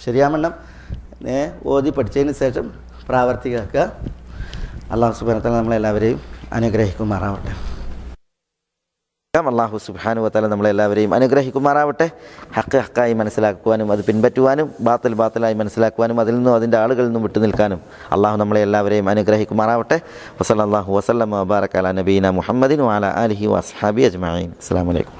ശരിയാമണ്ണം ഓതി പഠിച്ചതിന് ശേഷം പ്രാവർത്തികമാക്കുക. അല്ലാഹു സുബ്ഹാനഹു വ തആല നമ്മളെല്ലാവരെയും അനുഗ്രഹിക്കുമാറാവട്ടെ. അല്ലാഹു സുബ്ഹാനഹു വ തആല നമ്മളെല്ലാവരെയും അനുഗ്രഹിക്കുമാറാവട്ടെ. ഹക്ക് ഹക്കായി മനസ്സിലാക്കുവാനും അത് പിൻപറ്റുവാനും ബാത്തിൽ ബാത്തിലായി മനസ്സിലാക്കുവാനും അതിൽ നിന്നും അതിൻ്റെ ആളുകളിൽ നിന്നും വിട്ടു നിൽക്കാനും അള്ളാഹു നമ്മളെ എല്ലാവരെയും അനുഗ്രഹിക്കുമാറാവട്ടെ. വസല്ലല്ലാഹു വസല്ലമ വബാറക അലാ നബീന മുഹമ്മദിൻ വഅലാ ആലിഹി വഅസ്ഹാബിഹി അജ്മഈൻ. അസ്സലാമു അലൈക്കും.